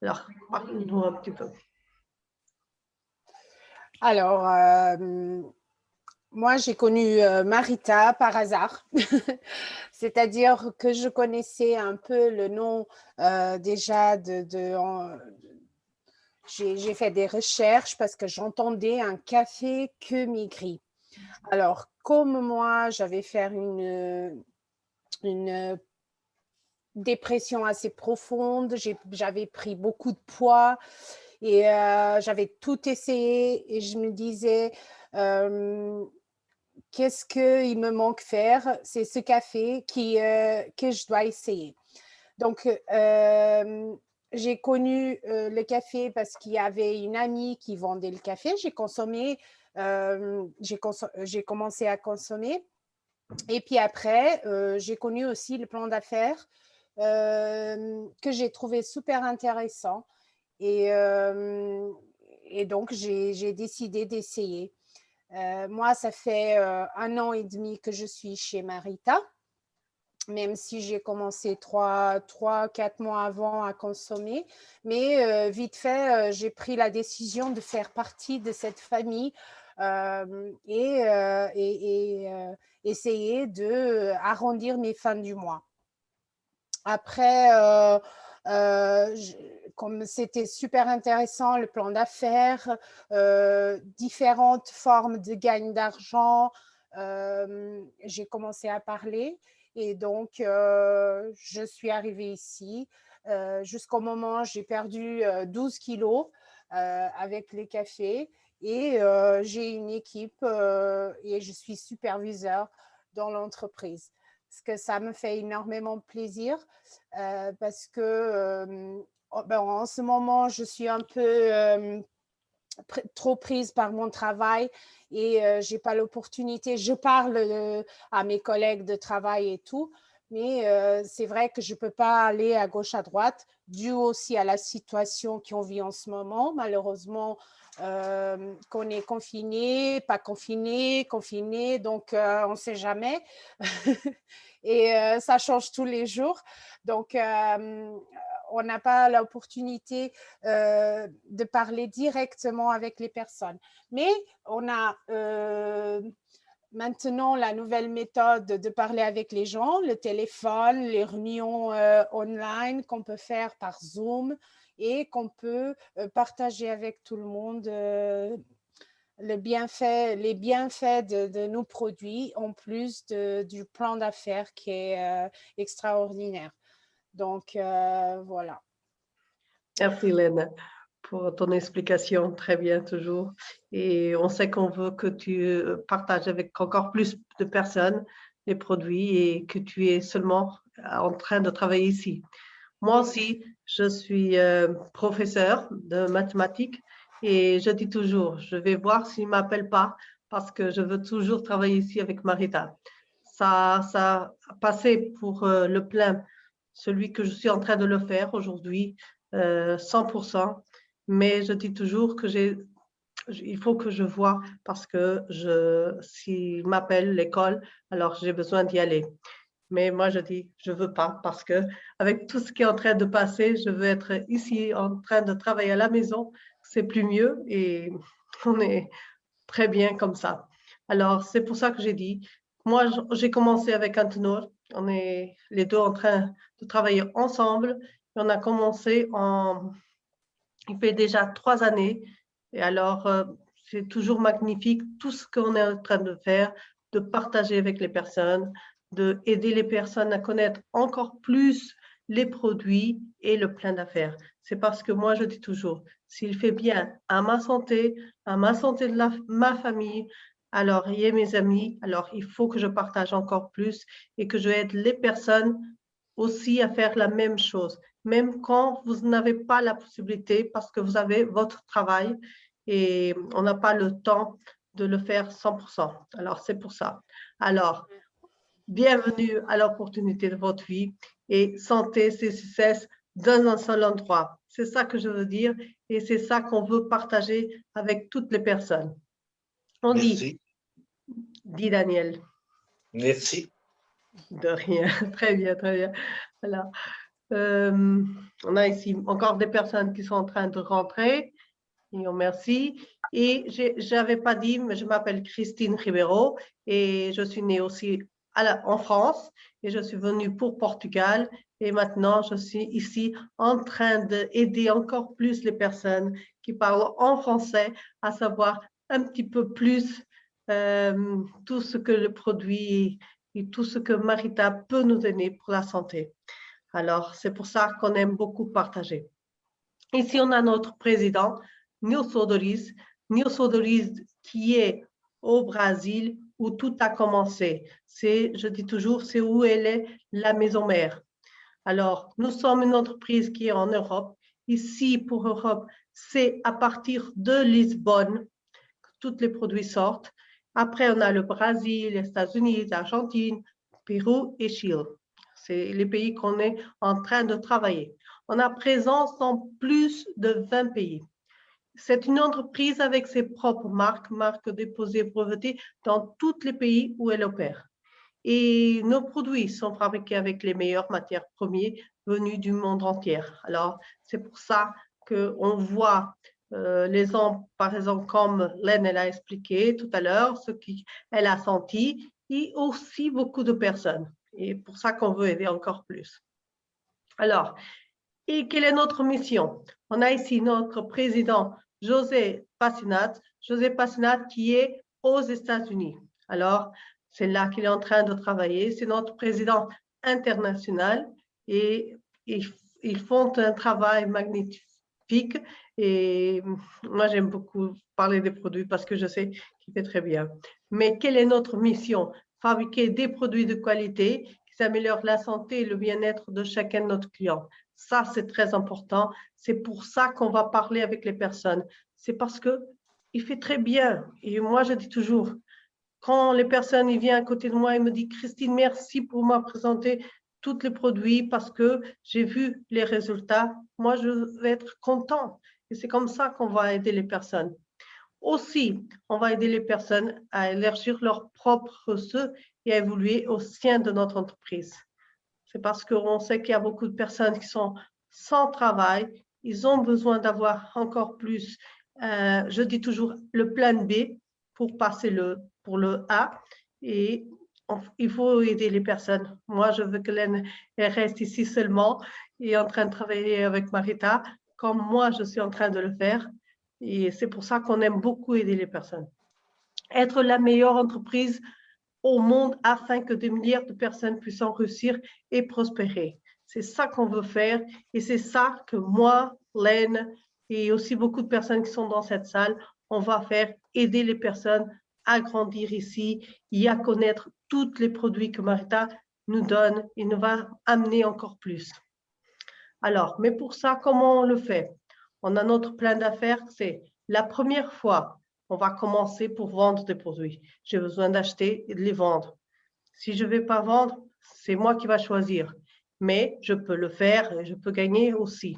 Alors, parle-nous un petit peu. Alors, moi, j'ai connu Marita par hasard. C'est-à-dire que je connaissais un peu le nom déjà j'ai fait des recherches parce que j'entendais un café que Migri. Alors, comme moi, j'avais fait une dépression assez profonde, j'avais pris beaucoup de poids et j'avais tout essayé et je me disais, qu'est-ce qu'il me manque faire? C'est ce café que je dois essayer. Donc, j'ai connu le café parce qu'il y avait une amie qui vendait le café. J'ai commencé à consommer. Et puis après, j'ai connu aussi le plan d'affaires que j'ai trouvé super intéressant. Et, euh, et donc, j'ai décidé d'essayer. Moi, ça fait 1 an et demi que je suis chez Marita, même si j'ai commencé 4 mois avant à consommer. Mais vite fait, j'ai pris la décision de faire partie de cette famille et essayer d'arrondir mes fins du mois. Après, comme c'était super intéressant, le plan d'affaires, différentes formes de gagne d'argent, j'ai commencé à parler et donc je suis arrivée ici. Jusqu'au moment, j'ai perdu 12 kilos avec les cafés et j'ai une équipe et je suis superviseur dans l'entreprise. Parce que ça me fait énormément plaisir parce que en ce moment, je suis un peu trop prise par mon travail et je n'ai pas l'opportunité. Je parle à mes collègues de travail et tout, mais c'est vrai que je ne peux pas aller à gauche, à droite, dû aussi à la situation qu'on vit en ce moment. Malheureusement, qu'on est confiné, pas confiné, confiné, donc on ne sait jamais. Et ça change tous les jours. Donc, on n'a pas l'opportunité de parler directement avec les personnes. Mais on a maintenant la nouvelle méthode de parler avec les gens, le téléphone, les réunions online qu'on peut faire par Zoom et qu'on peut partager avec tout le monde les bienfaits de nos produits en plus du plan d'affaires qui est extraordinaire. Donc, voilà. Merci, Hélène, pour ton explication. Très bien, toujours. Et on sait qu'on veut que tu partages avec encore plus de personnes les produits et que tu es seulement en train de travailler ici. Moi aussi, je suis professeur de mathématiques et je dis toujours, je vais voir s'il ne m'appelle pas parce que je veux toujours travailler ici avec Marita. Ça a passé pour le plein, celui que je suis en train de le faire aujourd'hui, 100%. Mais je dis toujours que il faut que je vois parce que s'il m'appelle l'école, alors j'ai besoin d'y aller. Mais moi, je dis, je veux pas parce que avec tout ce qui est en train de passer, je veux être ici en train de travailler à la maison. C'est plus mieux et on est très bien comme ça. Alors, c'est pour ça que j'ai dit, moi, j'ai commencé avec Antenor. On est les deux en train de travailler ensemble. Et on a commencé il fait déjà 3 années. Et alors, c'est toujours magnifique tout ce qu'on est en train de faire, de partager avec les personnes, de aider les personnes à connaître encore plus les produits et le plein d'affaires. C'est parce que moi, je dis toujours, s'il fait bien à ma santé de ma famille, alors, et mes amis, alors il faut que je partage encore plus et que je aide les personnes aussi à faire la même chose, même quand vous n'avez pas la possibilité parce que vous avez votre travail et on n'a pas le temps de le faire 100%. Alors, c'est pour ça. Alors, bienvenue à l'opportunité de votre vie et santé, c'est succès dans un seul endroit. C'est ça que je veux dire et c'est ça qu'on veut partager avec toutes les personnes. On Merci. dit Daniel. Merci. De rien. Très bien, très bien. Alors, Euh, on a ici encore des personnes qui sont en train de rentrer. Et on merci. Et je n'avais pas dit, mais je m'appelle Christine Ribeiro et je suis née aussi en France et je suis venue pour Portugal. Et maintenant, je suis ici en train d'aider encore plus les personnes qui parlent en français à savoir un petit peu plus tout ce que le produit et tout ce que Marita peut nous donner pour la santé. Alors, c'est pour ça qu'on aime beaucoup partager. Ici, on a notre président, Nilson Doris. Nilson Doris qui est au Brésil où tout a commencé. Je dis toujours, c'est où elle est la maison mère. Alors, nous sommes une entreprise qui est en Europe. Ici, pour Europe, c'est à partir de Lisbonne que tous les produits sortent. Après, on a le Brésil, les États-Unis, l'Argentine, Pérou et Chili. C'est les pays qu'on est en train de travailler. On a présence dans plus de 20 pays. C'est une entreprise avec ses propres marques déposées brevetées dans tous les pays où elle opère. Et nos produits sont fabriqués avec les meilleures matières premières venues du monde entier. Alors, c'est pour ça qu'on voit les gens, par exemple, comme Len elle a expliqué tout à l'heure, ce qu'elle a senti, et aussi beaucoup de personnes. Et pour ça qu'on veut aider encore plus. Alors, et quelle est notre mission? On a ici notre président José Passinat. José Passinat qui est aux États-Unis. Alors, c'est là qu'il est en train de travailler. C'est notre président international et ils font un travail magnifique. Et moi, j'aime beaucoup parler des produits parce que je sais qu'il fait très bien. Mais quelle est notre mission? Fabriquer des produits de qualité qui améliorent la santé et le bien-être de chacun de nos clients. Ça, c'est très important. C'est pour ça qu'on va parler avec les personnes. C'est parce qu'il fait très bien. Et moi, je dis toujours, quand les personnes ils viennent à côté de moi et me disent Christine, merci pour m'avoir présenté tous les produits parce que j'ai vu les résultats. Moi, je vais être content. Et c'est comme ça qu'on va aider les personnes. Aussi, on va aider les personnes à élargir leurs propres ceux et à évoluer au sein de notre entreprise. C'est parce qu'on sait qu'il y a beaucoup de personnes qui sont sans travail. Ils ont besoin d'avoir encore plus, je dis toujours, le plan B pour passer pour le A. Et il faut aider les personnes. Moi, je veux que Hélène reste ici seulement et en train de travailler avec Marita, comme moi, je suis en train de le faire. Et c'est pour ça qu'on aime beaucoup aider les personnes. Être la meilleure entreprise au monde afin que des milliards de personnes puissent en réussir et prospérer. C'est ça qu'on veut faire et c'est ça que moi, Len et aussi beaucoup de personnes qui sont dans cette salle, on va faire, aider les personnes à grandir ici et à connaître tous les produits que Marita nous donne et nous va amener encore plus. Alors, mais pour ça, comment on le fait? On a notre plan d'affaires, c'est la première fois, on va commencer pour vendre des produits. J'ai besoin d'acheter et de les vendre. Si je ne vais pas vendre, c'est moi qui va choisir. Mais je peux le faire et je peux gagner aussi.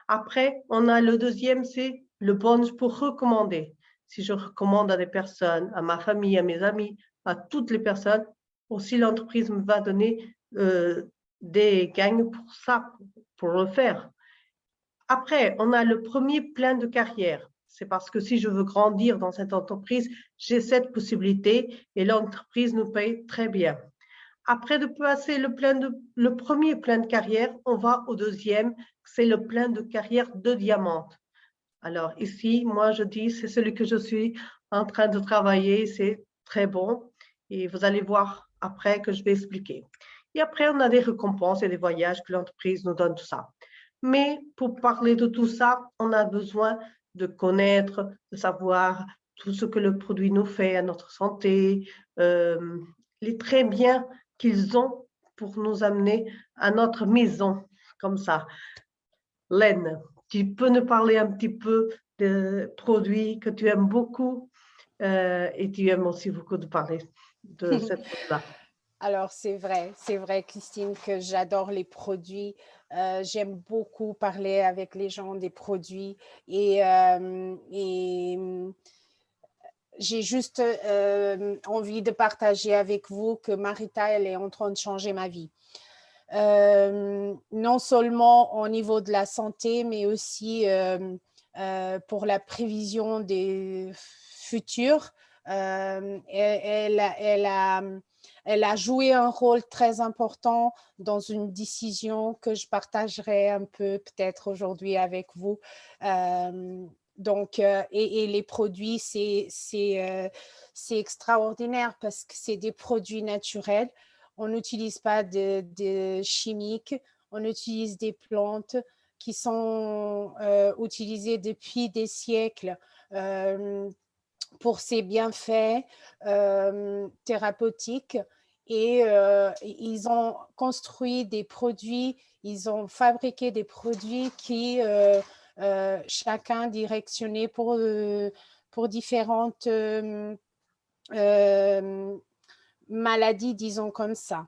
Après, on a le deuxième, c'est le bonus pour recommander. Si je recommande à des personnes, à ma famille, à mes amis, à toutes les personnes, aussi l'entreprise me va donner des gains pour ça, pour le faire. Après, on a le premier plan de carrière. C'est parce que si je veux grandir dans cette entreprise, j'ai cette possibilité et l'entreprise nous paye très bien. Après de passer le premier plan de carrière, on va au deuxième, c'est le plan de carrière de diamant. Alors ici, moi je dis, c'est celui que je suis en train de travailler, c'est très bon et vous allez voir après que je vais expliquer. Et après, on a des récompenses et des voyages que l'entreprise nous donne, tout ça. Mais pour parler de tout ça, on a besoin de connaître, de savoir tout ce que le produit nous fait à notre santé, les très bien qu'ils ont pour nous amener à notre maison, comme ça. Len, tu peux nous parler un petit peu des produits que tu aimes beaucoup et tu aimes aussi beaucoup de parler de cette chose-là. Alors, c'est vrai, Christine, que j'adore les produits. J'aime beaucoup parler avec les gens des produits et j'ai juste envie de partager avec vous que Marita, elle est en train de changer ma vie. non seulement au niveau de la santé, mais aussi pour la prévision des futurs. Elle a joué un rôle très important dans une décision que je partagerai un peu peut-être aujourd'hui avec vous. Donc, et les produits, c'est extraordinaire parce que c'est des produits naturels. On n'utilise pas de chimiques, on utilise des plantes qui sont utilisées depuis des siècles pour ses bienfaits thérapeutiques. Et ils ont construit des produits, ils ont fabriqué des produits qui chacun directionné pour différentes maladies, disons comme ça.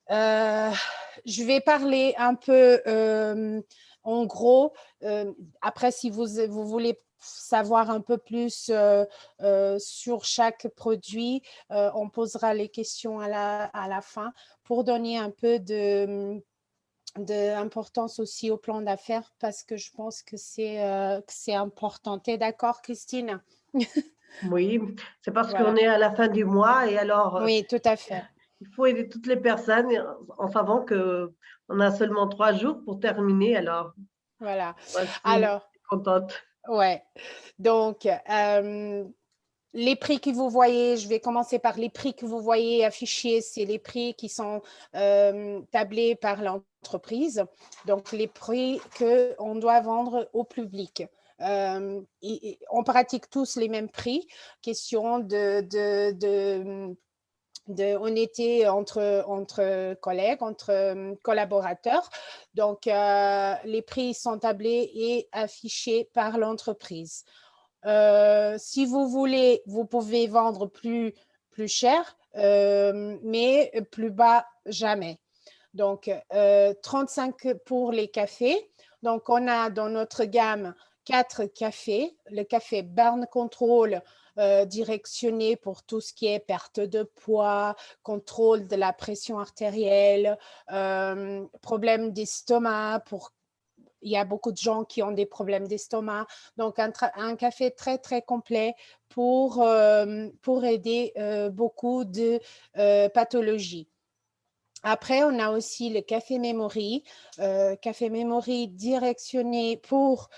Je vais parler un peu en gros. Après, si vous voulez savoir un peu plus sur chaque produit, on posera les questions à la fin pour donner un peu d'importance aussi au plan d'affaires parce que je pense que c'est important. Tu es d'accord, Christine? Oui, c'est parce Voilà. qu'on est à la fin du mois et alors Oui, tout à fait. il faut aider toutes les personnes en savant qu'on a seulement 3 jours pour terminer. Alors, Voilà. moi, je suis Alors, contente. ouais. Donc, les prix que vous voyez, je vais commencer par les prix que vous voyez affichés, c'est les prix qui sont tablés par l'entreprise, donc les prix qu'on doit vendre au public. On pratique tous les mêmes prix, question honnêteté entre collègues, entre collaborateurs. Donc, les prix sont tablés et affichés par l'entreprise. Si vous voulez, vous pouvez vendre plus cher, mais plus bas jamais. Donc, 35 pour les cafés. Donc, on a dans notre gamme 4 cafés. Le café Burn Control, directionné pour tout ce qui est perte de poids, contrôle de la pression artérielle, problème d'estomac pour il y a beaucoup de gens qui ont des problèmes d'estomac. Donc, un café très, très complet pour aider beaucoup de pathologies. Après, on a aussi le Café Memory. Café Memory directionné pour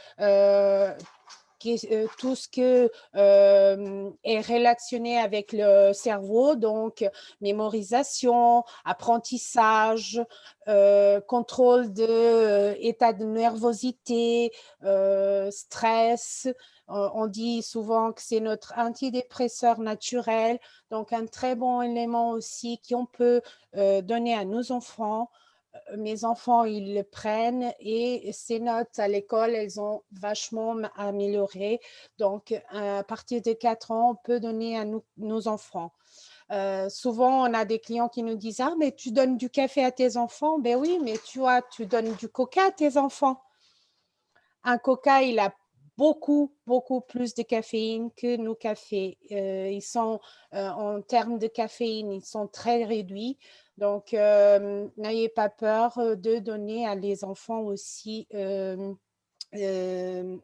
tout ce que est relationné avec le cerveau, donc mémorisation, apprentissage, contrôle de état de nervosité, stress. On dit souvent que c'est notre antidépresseur naturel, donc un très bon élément aussi qu'on peut donner à nos enfants. Mes enfants, ils le prennent et ces notes à l'école, elles ont vachement amélioré. Donc, à partir de 4 ans, on peut donner à nos enfants. Souvent, on a des clients qui nous disent « Ah, mais tu donnes du café à tes enfants ?» Ben oui, mais tu donnes du coca à tes enfants. Un coca, il a beaucoup, beaucoup plus de caféine que nos cafés. Ils sont, en termes de caféine, ils sont très réduits. Donc, n'ayez pas peur de donner à les enfants aussi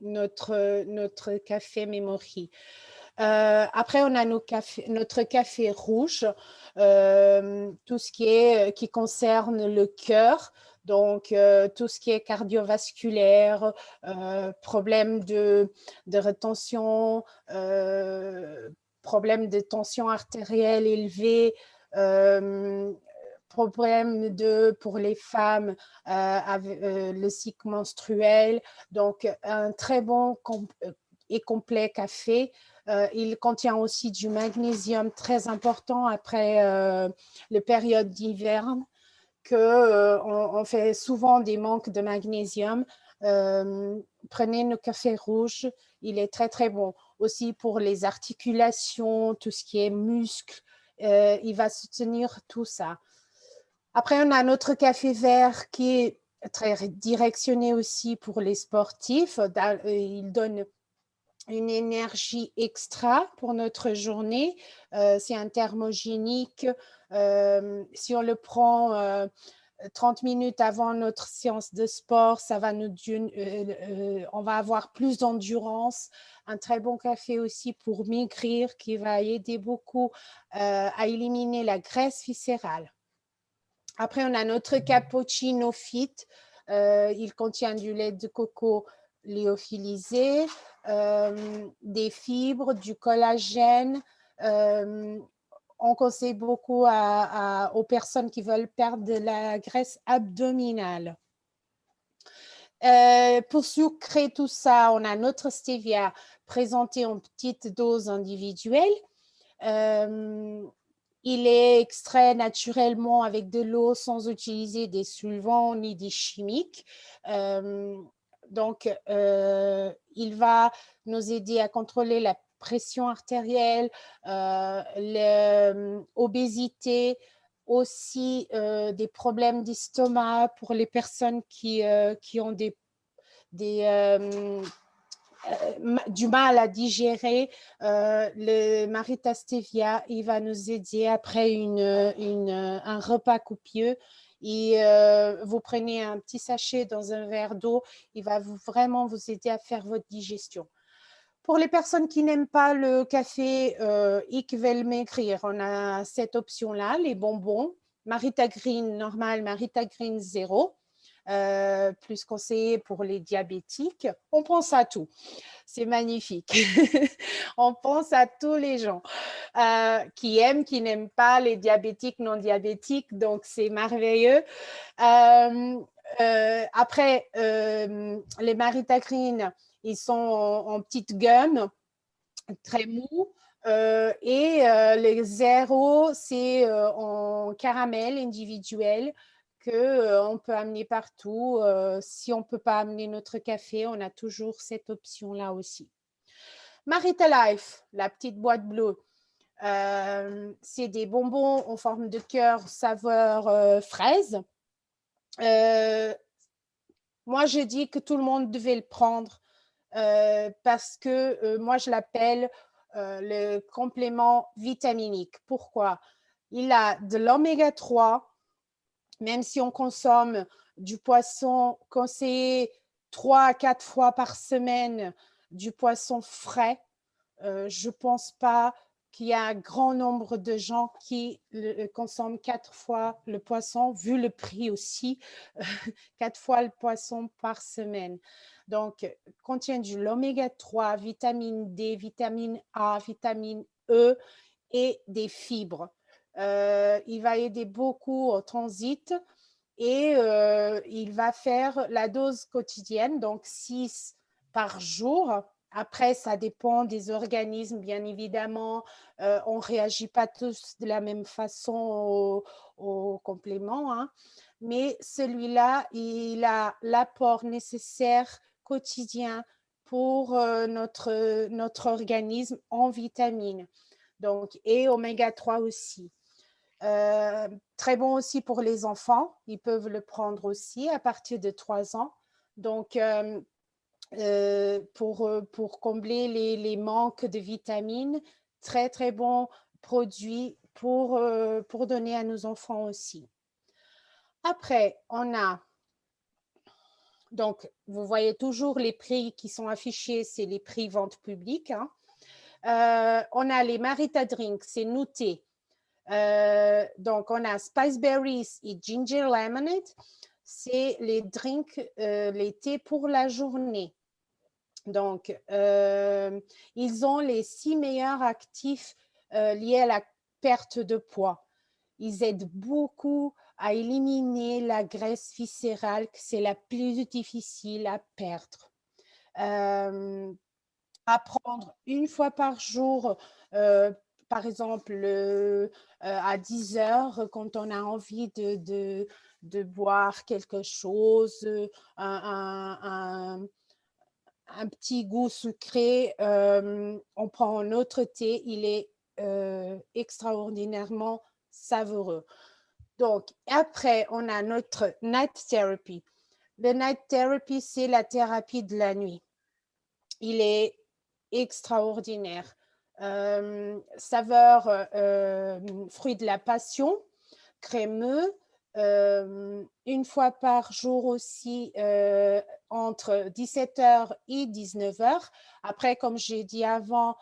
notre café Memory. Après, on a notre café rouge, tout ce qui concerne le cœur. Donc, tout ce qui est cardiovasculaire, problème de rétention, problème de tension artérielle élevée, problème pour les femmes avec le cycle menstruel. Donc, un très bon et complet café. Il contient aussi du magnésium très important après les périodes d'hiver, on fait souvent des manques de magnésium. Prenez le café rouge, il est très très bon. Aussi pour les articulations, tout ce qui est muscles, il va soutenir tout ça. Après, on a notre café vert qui est très directionné aussi pour les sportifs. Il donne une énergie extra pour notre journée. C'est un thermogénique. Si on le prend 30 minutes avant notre séance de sport, on va avoir plus d'endurance. Un très bon café aussi pour maigrir qui va aider beaucoup à éliminer la graisse viscérale. Après, on a notre cappuccino fit. Il contient du lait de coco lyophilisé, des fibres, du collagène. On conseille beaucoup aux personnes qui veulent perdre de la graisse abdominale. Pour sucrer tout ça, on a notre stevia présenté en petites doses individuelles. Il est extrait naturellement avec de l'eau sans utiliser des solvants ni des chimiques. Donc, il va nous aider à contrôler la pression artérielle, l'obésité, aussi des problèmes d'estomac pour les personnes qui ont du mal à digérer. Le Marita Stevia, il va nous aider après un repas copieux. Et vous prenez un petit sachet dans un verre d'eau, il va vraiment vous aider à faire votre digestion. Pour les personnes qui n'aiment pas le café et qui veulent maigrir, on a cette option-là, les bonbons. Marita Green normal, Marita Green 0, plus conseillé pour les diabétiques. On pense à tout. C'est magnifique. On pense à tous les gens qui aiment, qui n'aiment pas, les diabétiques, non diabétiques. Donc, c'est merveilleux. Après, les Marita Green, ils sont en petite gomme, très mou. Les zéros, c'est en caramel individuel qu'on peut amener partout. Si on ne peut pas amener notre café, on a toujours cette option-là aussi. Marita Life, la petite boîte bleue, c'est des bonbons en forme de cœur saveur fraise. Moi, je dis que tout le monde devait le prendre parce que moi, je l'appelle le complément vitaminique. Pourquoi? Il a de l'oméga 3, même si on consomme du poisson conseillé 3 à 4 fois par semaine, du poisson frais, je ne pense pas qu'il y a un grand nombre de gens qui consomment 4 fois le poisson, vu le prix aussi, 4 fois le poisson par semaine. Donc, contient de l'oméga 3, vitamine D, vitamine A, vitamine E et des fibres. Il va aider beaucoup au transit et il va faire la dose quotidienne, donc 6 par jour. Après, ça dépend des organismes, bien évidemment. On ne réagit pas tous de la même façon aux compléments, hein. Mais celui-là, il a l'apport nécessaire quotidien pour notre organisme en vitamines. Donc, et oméga 3 aussi. Très bon aussi pour les enfants. Ils peuvent le prendre aussi à partir de 3 ans. Donc, pour combler les manques de vitamines, très, très bon produit pour donner à nos enfants aussi. Après, on a, donc, vous voyez toujours les prix qui sont affichés, c'est les prix vente publique, hein. On a les Marita Drinks, c'est noté. Donc, on a Spice Berries et Ginger Lemonade. C'est les drinks, les thés pour la journée. Donc, ils ont les 6 meilleurs actifs liés à la perte de poids. Ils aident beaucoup à éliminer la graisse viscérale, que c'est la plus difficile à perdre. À prendre une fois par jour, par exemple à 10 heures, quand on a envie de boire quelque chose, un petit goût sucré, on prend un autre thé, il est extraordinairement savoureux. Donc, après, on a notre night therapy. Le night therapy, c'est la thérapie de la nuit. Il est extraordinaire. Saveur fruit de la passion, crémeux, une fois par jour aussi entre 17h et 19h. Après, comme j'ai dit avant,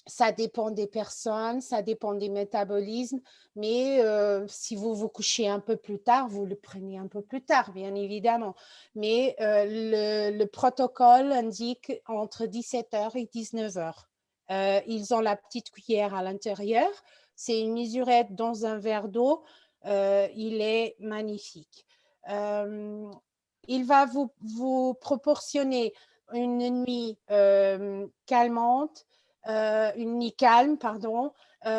ça dépend des personnes, ça dépend des métabolismes, mais si vous vous couchez un peu plus tard, vous le prenez un peu plus tard, bien évidemment. Mais le protocole indique entre 17h et 19h. Ils ont la petite cuillère à l'intérieur. C'est une mesurette dans un verre d'eau. Il est magnifique. Il va vous proportionner une nuit calmante, une nuit calme, pardon. Vous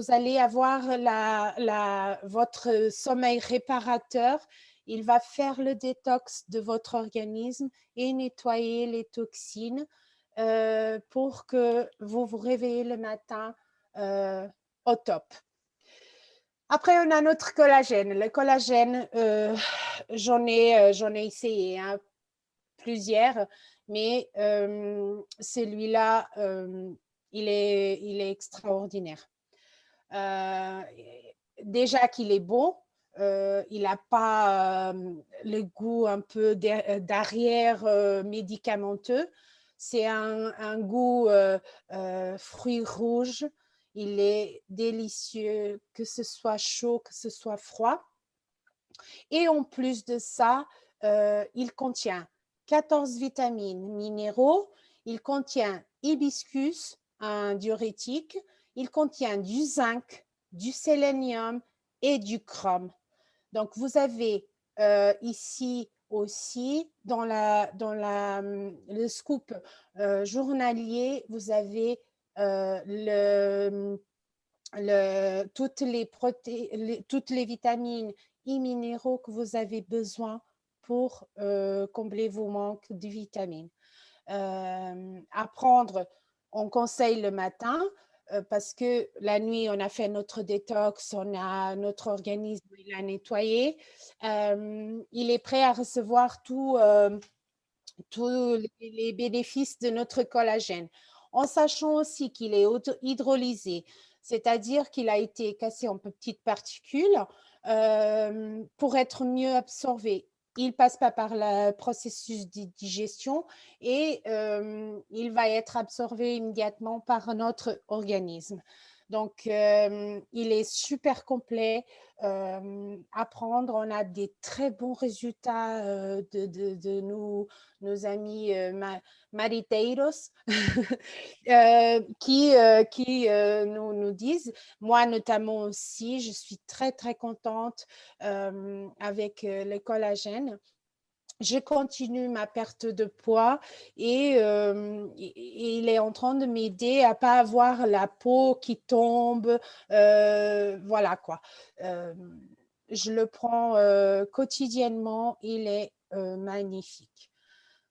allez avoir votre sommeil réparateur. Il va faire le détox de votre organisme et nettoyer les toxines pour que vous vous réveillez le matin au top. Après, on a notre collagène. Le collagène, j'en ai essayé plusieurs, mais celui-là, il est extraordinaire. Déjà qu'il est bon, il n'a pas le goût un peu d'arrière médicamenteux. C'est un goût fruits rouges. Il est délicieux, que ce soit chaud, que ce soit froid. Et en plus de ça, il contient 14 vitamines minéraux, il contient hibiscus, un diurétique, il contient du zinc, du sélénium et du chrome. Donc, vous avez ici aussi, dans le scoop journalier, vous avez toutes les vitamines et minéraux que vous avez besoin pour combler vos manques de vitamines. À prendre, on conseille le matin parce que la nuit, on a fait notre détox, notre organisme, il a nettoyé. Il est prêt à recevoir tous les bénéfices de notre collagène, en sachant aussi qu'il est hydrolysé, c'est-à-dire qu'il a été cassé en petites particules pour être mieux absorbé. Il ne passe pas par le processus de digestion et il va être absorbé immédiatement par notre organisme. Donc, il est super complet à prendre. On a des très bons résultats de nos amis mariteiros qui nous disent, moi notamment aussi, je suis très, très contente avec le collagène. Je continue ma perte de poids et il est en train de m'aider à ne pas avoir la peau qui tombe. Voilà quoi. Je le prends quotidiennement. Il est magnifique.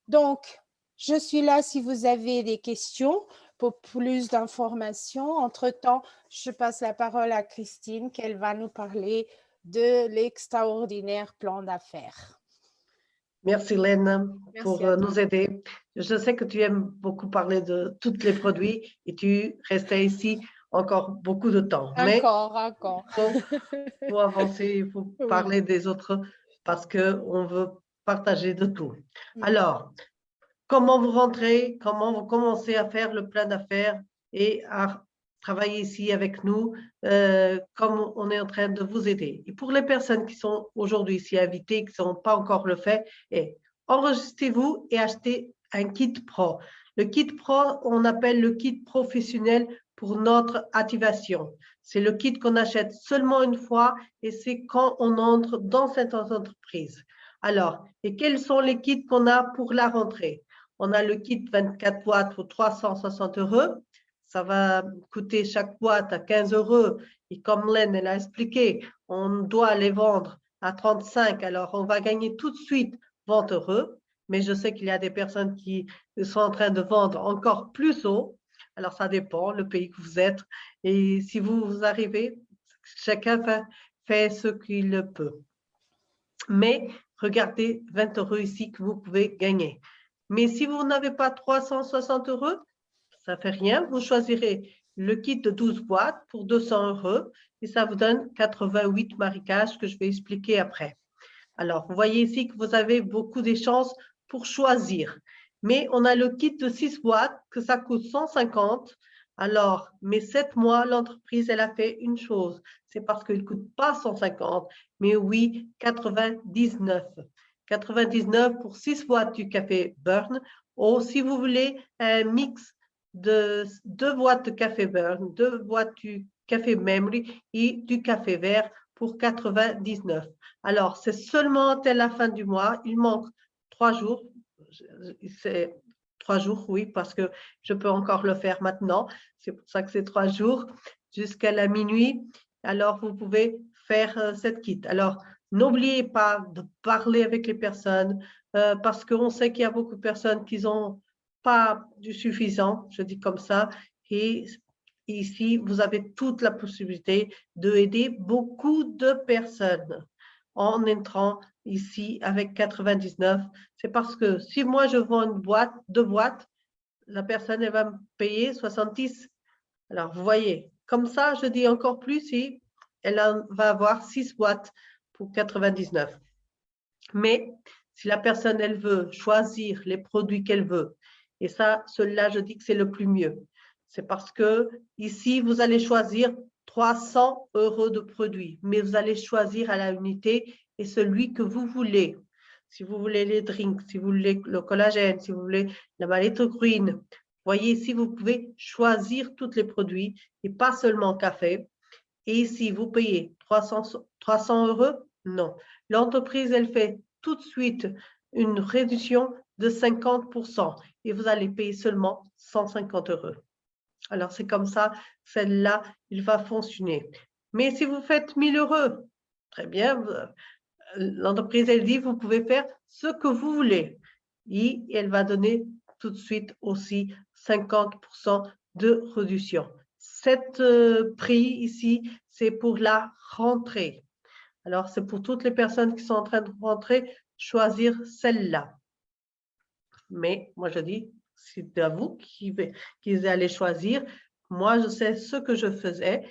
Donc, je suis là si vous avez des questions pour plus d'informations. Entre-temps, je passe la parole à Christine, qu'elle va nous parler de l'extraordinaire plan d'affaires. Merci Lène pour nous aider. Je sais que tu aimes beaucoup parler de tous les produits et tu restais ici encore beaucoup de temps. Encore. Pour avancer, il faut parler des autres parce qu'on veut partager de tout. Alors, comment vous rentrez, comment vous commencez à faire le plan d'affaires et à travailler ici avec nous, comme on est en train de vous aider. Et pour les personnes qui sont aujourd'hui ici invitées, qui n'ont pas encore le fait, enregistrez-vous et achetez un kit pro. Le kit pro, on appelle le kit professionnel pour notre activation. C'est le kit qu'on achète seulement une fois et c'est quand on entre dans cette entreprise. Alors, et quels sont les kits qu'on a pour la rentrée? On a le kit 24 boîtes pour 360 €. Ça va coûter chaque boîte à 15 €. Et comme Lène elle a expliqué, on doit les vendre à 35. Alors, on va gagner tout de suite 20 €. Mais je sais qu'il y a des personnes qui sont en train de vendre encore plus haut. Alors, ça dépend, le pays que vous êtes. Et si vous arrivez, chacun fait ce qu'il peut. Mais regardez 20 € ici que vous pouvez gagner. Mais si vous n'avez pas 360 €, ça ne fait rien. Vous choisirez le kit de 12 boîtes pour 200 € et ça vous donne 88 marécages que je vais expliquer après. Alors, vous voyez ici que vous avez beaucoup de chances pour choisir. Mais on a le kit de 6 boîtes que ça coûte 150. Alors, mais 7 mois, l'entreprise, elle a fait une chose. C'est parce qu'il ne coûte pas 150, mais oui, 99. 99 pour 6 boîtes du café Burn. Ou si vous voulez un mix de 2 boîtes de café Burn, 2 boîtes du café Memory et du café vert pour 99. Alors, c'est seulement à la fin du mois. Il manque 3 jours. C'est 3 jours, oui, parce que je peux encore le faire maintenant. C'est pour ça que c'est 3 jours jusqu'à la minuit. Alors, vous pouvez faire cette kit. Alors, n'oubliez pas de parler avec les personnes parce qu'on sait qu'il y a beaucoup de personnes qui n'ont pas du suffisant, je dis comme ça. Et ici, vous avez toute la possibilité d'aider beaucoup de personnes en entrant ici avec 99. C'est parce que si moi je vends une boîte, 2 boîtes, la personne elle va me payer 70. Alors vous voyez, comme ça je dis encore plus si elle va avoir 6 boîtes pour 99. Mais si la personne elle veut choisir les produits qu'elle veut, et ça, celui-là je dis que c'est le plus mieux. C'est parce que ici vous allez choisir 300 € de produits, mais vous allez choisir à la unité et celui que vous voulez. Si vous voulez les drinks, si vous voulez le collagène, si vous voulez la maltodextrine, voyez ici, vous pouvez choisir tous les produits et pas seulement café. Et ici, vous payez 300 €? Non. L'entreprise, elle fait tout de suite une réduction de 50% et vous allez payer seulement 150 €. Alors, c'est comme ça, celle-là, il va fonctionner. Mais si vous faites 1000 €, très bien, l'entreprise, elle dit, vous pouvez faire ce que vous voulez. Et elle va donner tout de suite aussi 50% de réduction. Cet prix ici, c'est pour la rentrée. Alors, c'est pour toutes les personnes qui sont en train de rentrer, choisir celle-là. Mais moi, je dis, c'est à vous qui allez choisir. Moi, je sais ce que je faisais,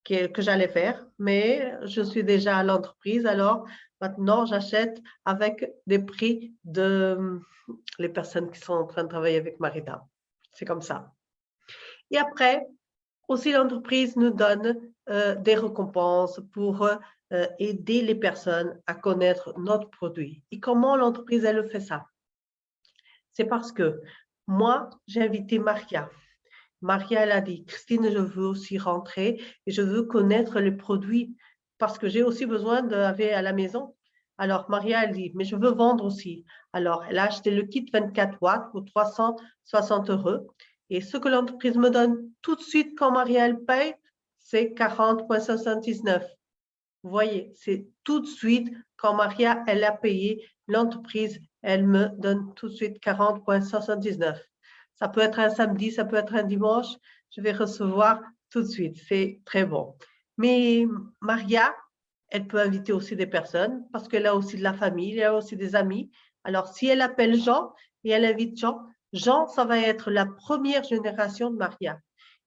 que j'allais faire, mais je suis déjà à l'entreprise. Alors, maintenant, j'achète avec des prix de les personnes qui sont en train de travailler avec Marita. C'est comme ça. Et après, aussi, l'entreprise nous donne des récompenses pour aider les personnes à connaître notre produit. Et comment l'entreprise, elle fait ça? C'est parce que moi, j'ai invité Maria. Maria, elle a dit, Christine, je veux aussi rentrer et je veux connaître les produits parce que j'ai aussi besoin d'aller à la maison. Alors, Maria, elle dit, mais je veux vendre aussi. Alors, elle a acheté le kit 24 watts pour 360 €. Et ce que l'entreprise me donne tout de suite quand Maria, elle paye, c'est 40,79 €. Vous voyez, c'est tout de suite quand Maria, elle a payé, l'entreprise, elle me donne tout de suite 40,79 €. Ça peut être un samedi, ça peut être un dimanche, je vais recevoir tout de suite. C'est très bon. Mais Maria, elle peut inviter aussi des personnes parce qu'elle a aussi de la famille, elle a aussi des amis. Alors, si elle appelle Jean et elle invite Jean, Jean, ça va être la première génération de Maria.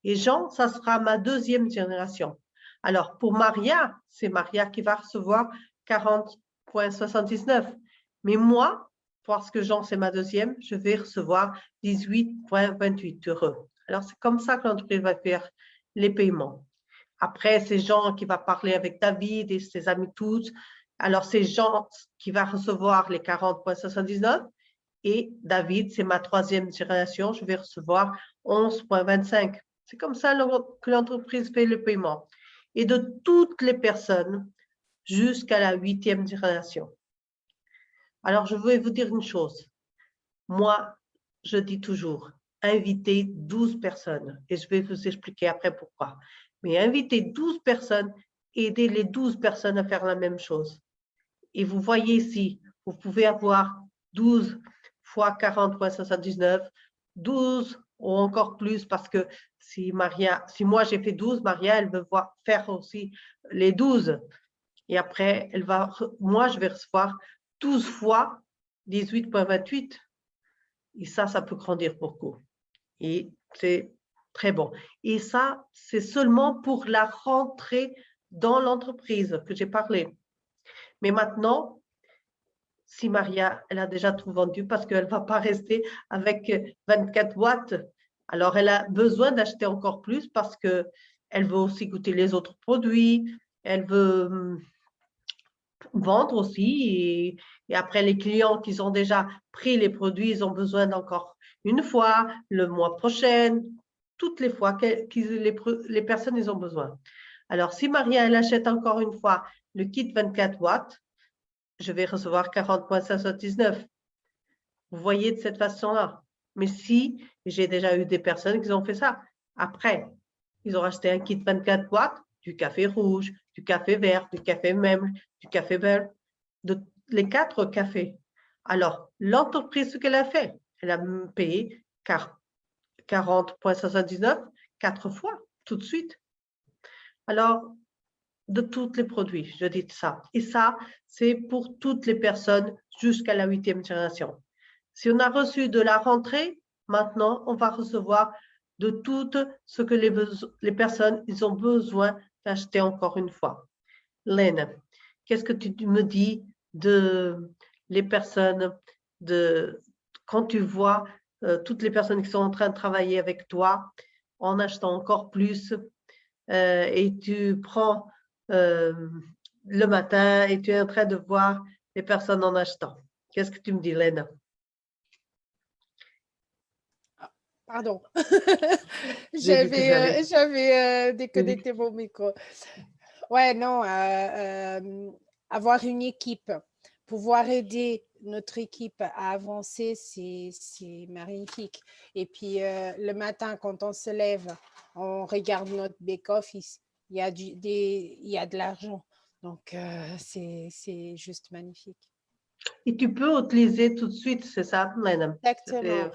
Et Jean, ça sera ma deuxième génération. Alors, pour Maria, c'est Maria qui va recevoir 40,79 €. Mais moi, parce que Jean, c'est ma deuxième, je vais recevoir 18,28 €. Alors, c'est comme ça que l'entreprise va faire les paiements. Après, c'est Jean qui va parler avec David et ses amis tous. Alors, c'est Jean qui va recevoir les 40,79 € et David, c'est ma troisième génération, je vais recevoir 11,25 €. C'est comme ça que l'entreprise fait le paiement. Et de toutes les personnes jusqu'à la 8e génération. Alors, je vais vous dire une chose. Moi, je dis toujours, invitez 12 personnes. Et je vais vous expliquer après pourquoi. Mais invitez 12 personnes, aidez les 12 personnes à faire la même chose. Et vous voyez ici, vous pouvez avoir 12 fois 40,79, 12 ou encore plus parce que si moi j'ai fait 12, Maria, elle veut faire aussi les 12. Et après, moi, je vais recevoir 12 fois 18,28. Et ça peut grandir beaucoup. Et c'est Très bon. Et ça, c'est seulement pour la rentrée dans l'entreprise que j'ai parlé. Mais maintenant, si Maria, elle a déjà tout vendu parce qu'elle ne va pas rester avec 24 boîtes, alors elle a besoin d'acheter encore plus parce qu'elle veut aussi goûter les autres produits, elle veut vendre aussi. Et après, les clients qui ont déjà pris les produits, ils ont besoin d'encore une fois, le mois prochain, toutes les fois que les personnes, ils ont besoin. Alors, si Maria, elle achète encore une fois le kit 24 watts, je vais recevoir 40,519. Vous voyez de cette façon-là. Mais si j'ai déjà eu des personnes qui ont fait ça, après, ils ont acheté un kit 24 watts, du café rouge, du café vert, du café même, du café vert, les 4 cafés. Alors, l'entreprise, ce qu'elle a fait, elle a payé 40,79 4 fois, tout de suite. Alors, de tous les produits, je dis ça. Et ça, c'est pour toutes les personnes jusqu'à la 8e génération. Si on a reçu de la rentrée, maintenant, on va recevoir de tout ce que les personnes ils ont besoin d'acheter encore une fois. Lène, qu'est-ce que tu me dis de les personnes, quand tu vois toutes les personnes qui sont en train de travailler avec toi en achetant encore plus et tu prends le matin et tu es en train de voir les personnes en achetant. Qu'est-ce que tu me dis, Lène? Pardon, J'ai vu que j'avais déconnecté mon micro. Ouais, non, avoir une équipe, pouvoir aider notre équipe à avancer, c'est magnifique. Et puis, le matin, quand on se lève, on regarde notre back-office, il y a de l'argent. Donc, c'est juste magnifique. Et tu peux utiliser tout de suite, c'est ça, Lène? Exactement.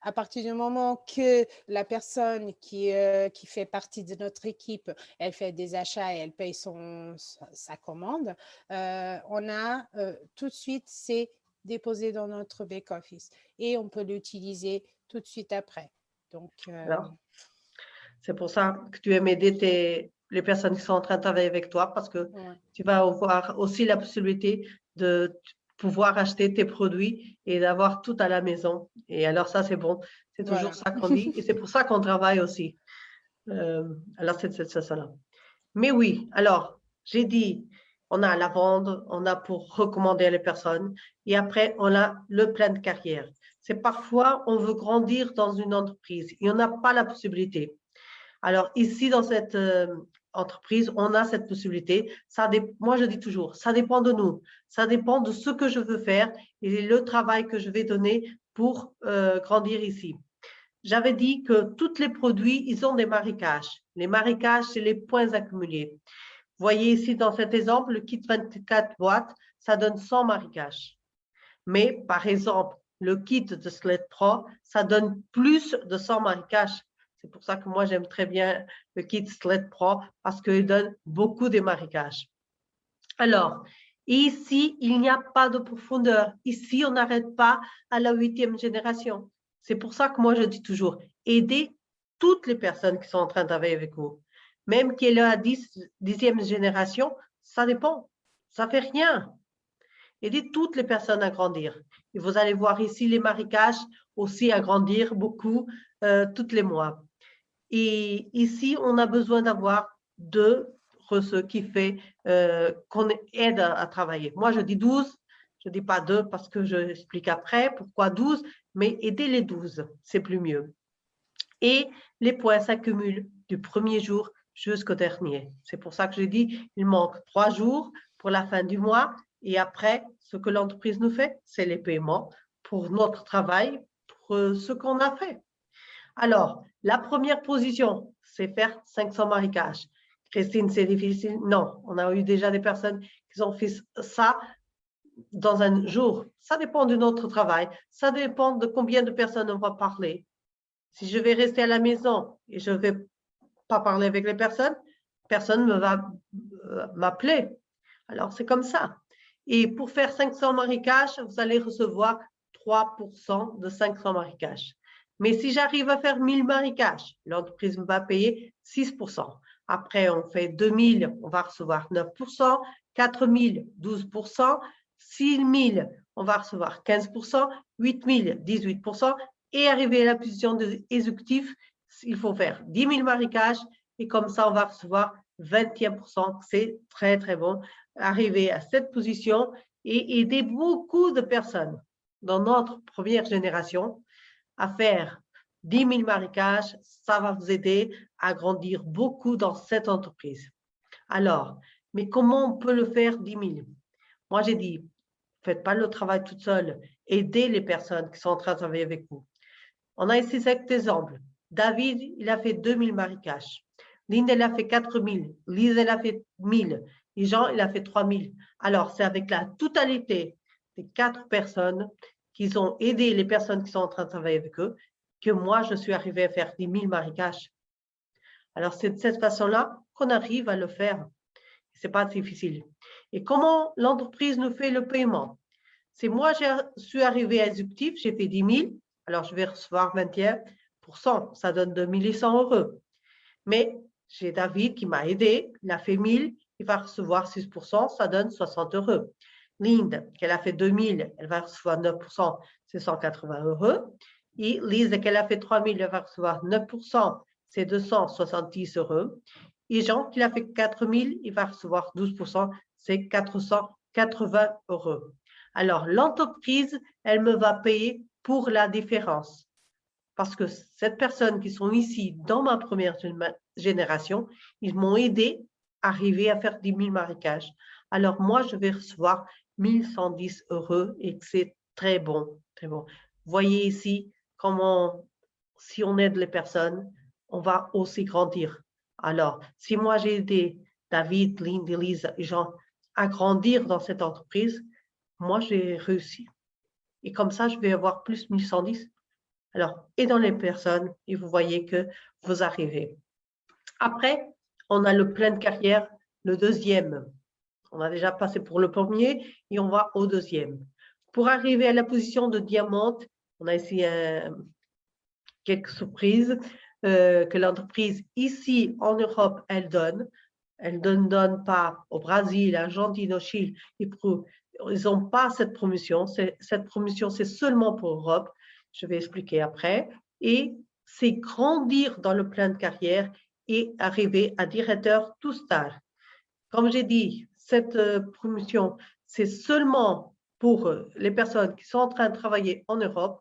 À partir du moment que la personne qui fait partie de notre équipe, elle fait des achats et elle paye sa commande, on a tout de suite, c'est déposé dans notre back-office et on peut l'utiliser tout de suite après. Donc, c'est pour ça que tu aimes aider les personnes qui sont en train de travailler avec toi parce que ouais. tu vas avoir aussi la possibilité de pouvoir acheter tes produits et d'avoir tout à la maison. Et alors ça, c'est bon. C'est toujours Voilà. ça qu'on dit et c'est pour ça qu'on travaille aussi. Alors, c'est ça. Mais oui, alors, j'ai dit, on a la vente, on a pour recommander les personnes et après, on a le plan de carrière. C'est parfois, on veut grandir dans une entreprise et on n'a pas la possibilité. Alors, ici, dans cette entreprise, on a cette possibilité. Moi, je dis toujours, ça dépend de nous. Ça dépend de ce que je veux faire et le travail que je vais donner pour grandir ici. J'avais dit que tous les produits, ils ont des marécages. Les marécages, c'est les points accumulés. Vous voyez ici dans cet exemple, le kit 24 boîtes, ça donne 100 marécages. Mais par exemple, le kit de Sled Pro, ça donne plus de 100 marécages. C'est pour ça que moi, j'aime très bien le kit Sled Pro parce qu'il donne beaucoup de marécages. Alors, ici, il n'y a pas de profondeur. Ici, on n'arrête pas à la 8e génération. C'est pour ça que moi, je dis toujours, aidez toutes les personnes qui sont en train de travailler avec vous. Même qu'elle est à 10e génération, ça dépend. Ça ne fait rien. Aidez toutes les personnes à grandir. Et vous allez voir ici les marécages aussi à grandir beaucoup tous les mois. Et ici, on a besoin d'avoir deux ceux qui fait qu'on aide à travailler. Moi, je dis 12, je ne dis pas 2 parce que je explique après pourquoi 12, mais aider les 12, c'est plus mieux. Et les points s'accumulent du premier jour jusqu'au dernier. C'est pour ça que j'ai dit, il manque 3 jours pour la fin du mois. Et après, ce que l'entreprise nous fait, c'est les paiements pour notre travail, pour ce qu'on a fait. Alors, la première position, c'est faire 500 marécages. Christine, c'est difficile? Non, on a eu déjà des personnes qui ont fait ça dans un jour. Ça dépend de notre travail. Ça dépend de combien de personnes on va parler. Si je vais rester à la maison et je ne vais pas parler avec les personnes, personne ne va m'appeler. Alors, c'est comme ça. Et pour faire 500 marécages, vous allez recevoir 3% de 500 marécages. Mais si j'arrive à faire 1000 mariages, l'entreprise me va payer 6%. Après, on fait 2000, on va recevoir 9%, 4000, 12%, 6000, on va recevoir 15%, 8000, 18%, et arriver à la position d'exécutif, il faut faire 10 000 mariages, et comme ça, on va recevoir 21%. C'est très, très bon. Arriver à cette position et aider beaucoup de personnes dans notre première génération à faire 10 000 mariages, ça va vous aider à grandir beaucoup dans cette entreprise. Alors, mais comment on peut le faire 10 000? Moi, j'ai dit, faites pas le travail toute seule, aidez les personnes qui sont en train de travailler avec vous. On a ici cet exemple. David, il a fait 2 000 mariages. Lynn, elle a fait 4 000. Lise, elle a fait 1 000. Et Jean, il a fait 3 000. Alors, c'est avec la totalité des 4 personnes qui ont aidé les personnes qui sont en train de travailler avec eux que moi, je suis arrivée à faire 10 000 mariages. Alors, c'est de cette façon-là qu'on arrive à le faire. Ce n'est pas difficile. Et comment l'entreprise nous fait le paiement? C'est moi, je suis arrivée à exécutif, j'ai fait 10 000, alors je vais recevoir 21%, ça donne 2 100 €. Mais j'ai David qui m'a aidé, il a fait 1000, il va recevoir 6%, ça donne 60 €. Linde, qu'elle a fait 2000, elle va recevoir 9%, c'est 180 €. Et Lise, qu'elle a fait 3000, elle va recevoir 9%, c'est 270 €. Et Jean, qui a fait 4000, il va recevoir 12%, c'est 480 €. Alors, l'entreprise, elle me va payer pour la différence. Parce que cette personne qui sont ici dans ma première génération, ils m'ont aidé à arriver à faire 10 000 mariages. Alors, moi, je vais recevoir 1110 € et c'est très bon, très bon. Voyez ici comment, si on aide les personnes, on va aussi grandir. Alors, si moi, j'ai aidé David, Lynn, Elise et Jean à grandir dans cette entreprise, moi, j'ai réussi. Et comme ça, je vais avoir plus 1110. Alors, aidons les personnes et vous voyez que vous arrivez. Après, on a le plein de carrière, le deuxième. On a déjà passé pour le premier et on va au deuxième. Pour arriver à la position de diamant, on a ici quelques surprises que l'entreprise ici en Europe, elle donne. Elle ne donne pas au Brésil, à l'Argentine, au Chili. Ils n'ont pas cette promotion. Cette promotion, c'est seulement pour l'Europe. Je vais expliquer après. Et c'est grandir dans le plan de carrière et arriver à directeur tout star. Comme j'ai dit, cette promotion, c'est seulement pour les personnes qui sont en train de travailler en Europe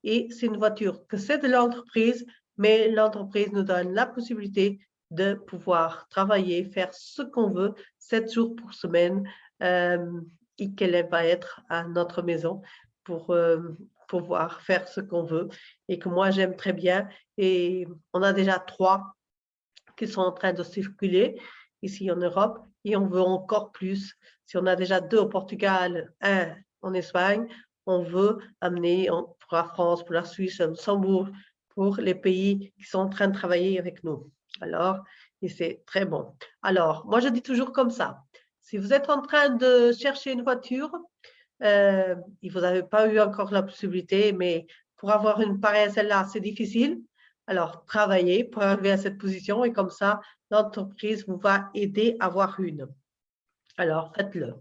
et c'est une voiture que c'est de l'entreprise, mais l'entreprise nous donne la possibilité de pouvoir travailler, faire ce qu'on veut, 7 jours par semaine, et qu'elle va être à notre maison pour pouvoir faire ce qu'on veut et que moi j'aime très bien. Et on a déjà 3 qui sont en train de circuler ici en Europe et on veut encore plus. Si on a déjà 2 au Portugal, 1 en Espagne, on veut amener pour la France, pour la Suisse, le Luxembourg, pour les pays qui sont en train de travailler avec nous. Alors, et c'est très bon. Alors, moi je dis toujours comme ça, si vous êtes en train de chercher une voiture, et vous n'avez pas eu encore la possibilité, mais pour avoir une pareille celle-là, c'est difficile. Alors, travaillez pour arriver à cette position et comme ça, l'entreprise vous va aider à avoir une. Alors, faites-le.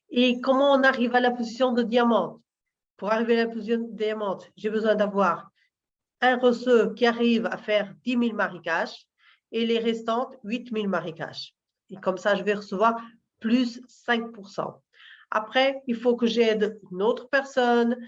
Et comment on arrive à la position de diamant? Pour arriver à la position de diamant, j'ai besoin d'avoir un receveur qui arrive à faire 10 000 mariages et les restantes 8 000 mariages. Et comme ça, je vais recevoir plus 5%. Après, il faut que j'aide une autre personne.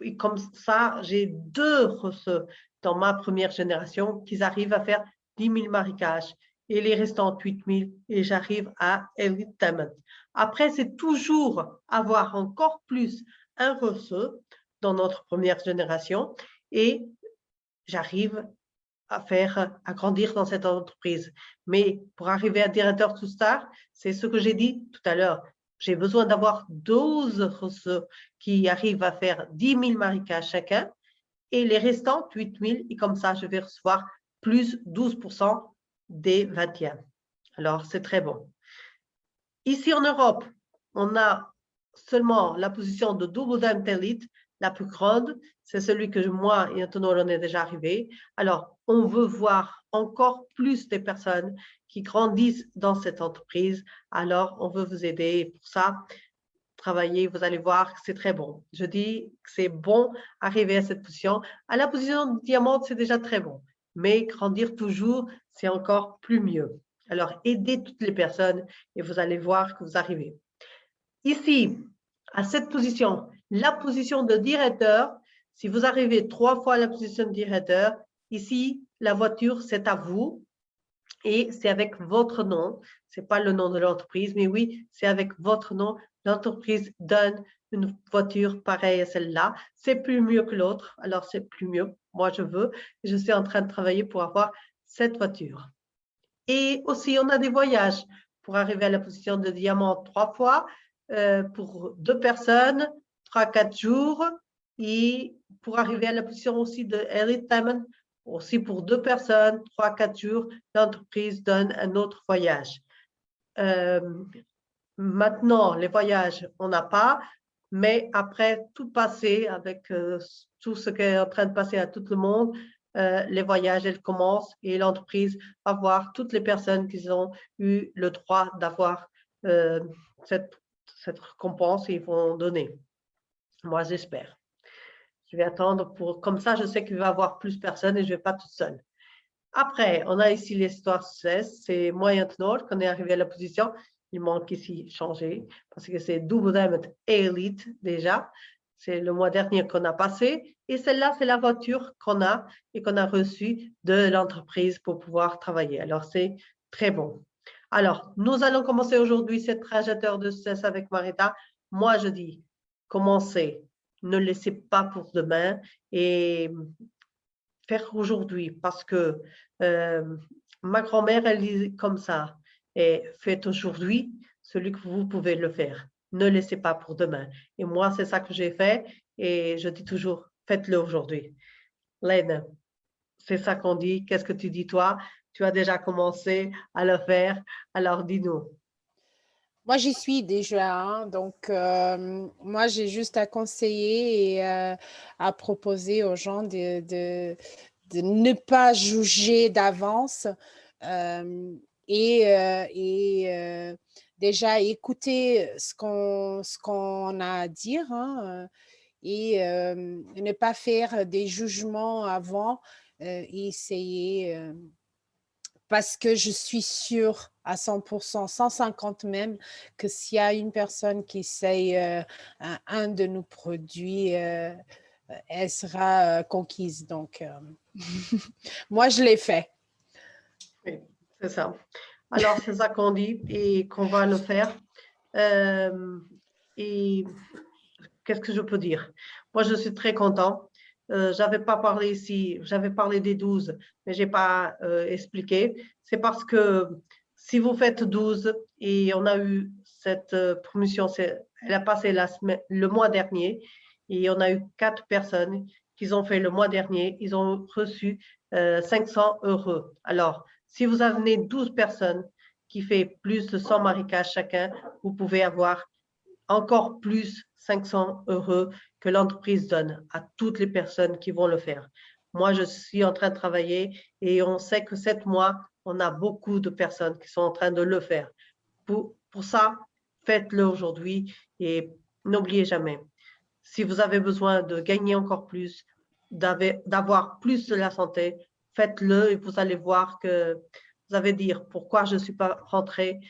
Et comme ça, j'ai 2 receveurs dans ma première génération qui arrivent à faire 10 000 mariages et les restants 8 000 et j'arrive à Elite Diamond. Après, c'est toujours avoir encore plus un receveur dans notre première génération et j'arrive à grandir dans cette entreprise. Mais pour arriver à directeur tout star, c'est ce que j'ai dit tout à l'heure. J'ai besoin d'avoir 12 receveurs qui arrivent à faire 10 000 mariages chacun et les restants, 8 000, et comme ça, je vais recevoir plus 12% des 21. Alors, c'est très bon. Ici en Europe, on a seulement la position de Double Diamond Elite. La plus grande, c'est celui que moi et Antonio, on est déjà arrivé. Alors, on veut voir encore plus de personnes qui grandissent dans cette entreprise. Alors, on veut vous aider. Et pour ça, travailler, vous allez voir que c'est très bon. Je dis que c'est bon arriver à cette position. À la position de diamant, c'est déjà très bon. Mais grandir toujours, c'est encore plus mieux. Alors, aidez toutes les personnes et vous allez voir que vous arrivez. Ici, à cette position, la position de directeur, si vous arrivez 3 fois à la position de directeur, ici, la voiture, c'est à vous et c'est avec votre nom. Ce n'est pas le nom de l'entreprise, mais oui, c'est avec votre nom. L'entreprise donne une voiture pareille à celle-là. C'est plus mieux que l'autre, alors c'est plus mieux. Moi, je veux. Je suis en train de travailler pour avoir cette voiture. Et aussi, on a des voyages pour arriver à la position de diamant 3 fois, pour 2 personnes, 3-4 jours. Et pour arriver à la position aussi de Elite Diamond, aussi pour 2 personnes, 3-4 jours, l'entreprise donne un autre voyage. Maintenant, les voyages, on n'a pas, mais après tout passer avec tout ce qui est en train de passer à tout le monde, les voyages, elles commencent et l'entreprise va voir toutes les personnes qui ont eu le droit d'avoir cette récompense et ils vont donner. Moi, j'espère. Je vais attendre pour, comme ça, je sais qu'il va y avoir plus de personnes et je ne vais pas toute seule. Après, on a ici l'histoire 16, c'est moi et Antonio qu'on est arrivé à la position. Il manque ici changer parce que c'est Double Diamond et Elite déjà. C'est le mois dernier qu'on a passé. Et celle-là, c'est la voiture qu'on a et qu'on a reçue de l'entreprise pour pouvoir travailler. Alors, c'est très bon. Alors, nous allons commencer aujourd'hui cette trajectoire de succès avec Marita. Moi, je dis, commencez. Ne laissez pas pour demain et faire aujourd'hui parce que ma grand-mère, elle dit comme ça, et faites aujourd'hui celui que vous pouvez le faire. Ne laissez pas pour demain. Et moi, c'est ça que j'ai fait et je dis toujours, faites-le aujourd'hui. Laine, c'est ça qu'on dit. Qu'est-ce que tu dis toi? Tu as déjà commencé à le faire, alors dis-nous. Moi, j'y suis déjà, hein, donc moi, j'ai juste à conseiller et à proposer aux gens de ne pas juger d'avance et déjà écouter ce qu'on a à dire, hein, et ne pas faire des jugements avant et essayer parce que je suis sûre à 100%, 150 même, que s'il y a une personne qui essaye un de nos produits, elle sera conquise. Donc, moi, je l'ai fait. Oui, c'est ça. Alors, c'est ça qu'on dit et qu'on va le faire. Et qu'est-ce que je peux dire? Moi, je suis très content. J'avais pas parlé ici, j'avais parlé des 12, mais j'ai pas expliqué. C'est parce que si vous faites 12 et on a eu cette promotion, elle a passé le mois dernier et on a eu 4 personnes qui ont fait le mois dernier, ils ont reçu 500 €. Alors, si vous avez 12 personnes qui fait plus de 100 maricages chacun, vous pouvez avoir encore plus 500 € que l'entreprise donne à toutes les personnes qui vont le faire. Moi, je suis en train de travailler et on sait que 7 mois, on a beaucoup de personnes qui sont en train de le faire. Pour ça, faites-le aujourd'hui et n'oubliez jamais, si vous avez besoin de gagner encore plus, d'avoir plus de la santé, faites-le et vous allez voir que vous allez dire pourquoi je ne suis pas rentrée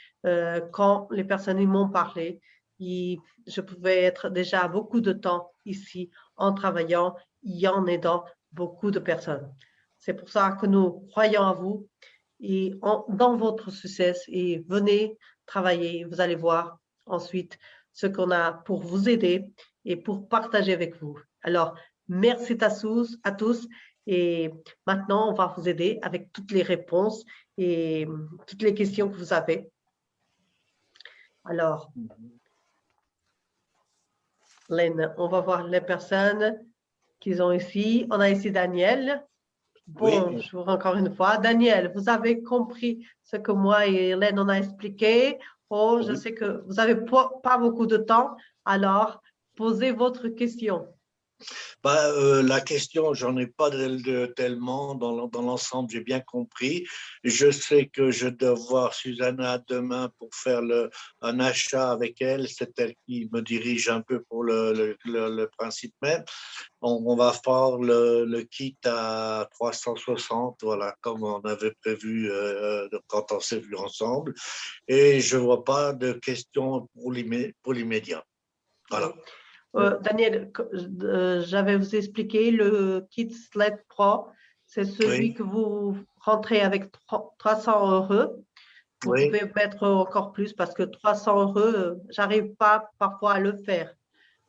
quand les personnes m'ont parlé. Et je pouvais être déjà beaucoup de temps ici en travaillant et en aidant beaucoup de personnes. C'est pour ça que nous croyons à vous et dans votre succès et venez travailler. Vous allez voir ensuite ce qu'on a pour vous aider et pour partager avec vous. Alors, merci à tous et maintenant, on va vous aider avec toutes les réponses et toutes les questions que vous avez. Alors, Lynn, on va voir les personnes qu'ils ont ici. On a ici Daniel. Bonjour encore une fois. Daniel, vous avez compris ce que moi et Hélène on a expliqué. Oh, je sais que vous n'avez pas beaucoup de temps, alors posez votre question. La question, j'en ai pas tellement dans l'ensemble, j'ai bien compris. Je sais que je dois voir Susanna demain pour faire un achat avec elle. C'est elle qui me dirige un peu pour le principe même. On va faire le kit à 360, voilà, comme on avait prévu quand on s'est vu ensemble. Et je vois pas de questions pour l'immédiat. Voilà. Oui. Daniel, j'avais vous expliqué le kit Sled Pro, c'est celui Oui, que vous rentrez avec 300 €. Vous oui. pouvez mettre encore plus parce que 300 €, j'arrive pas parfois à le faire.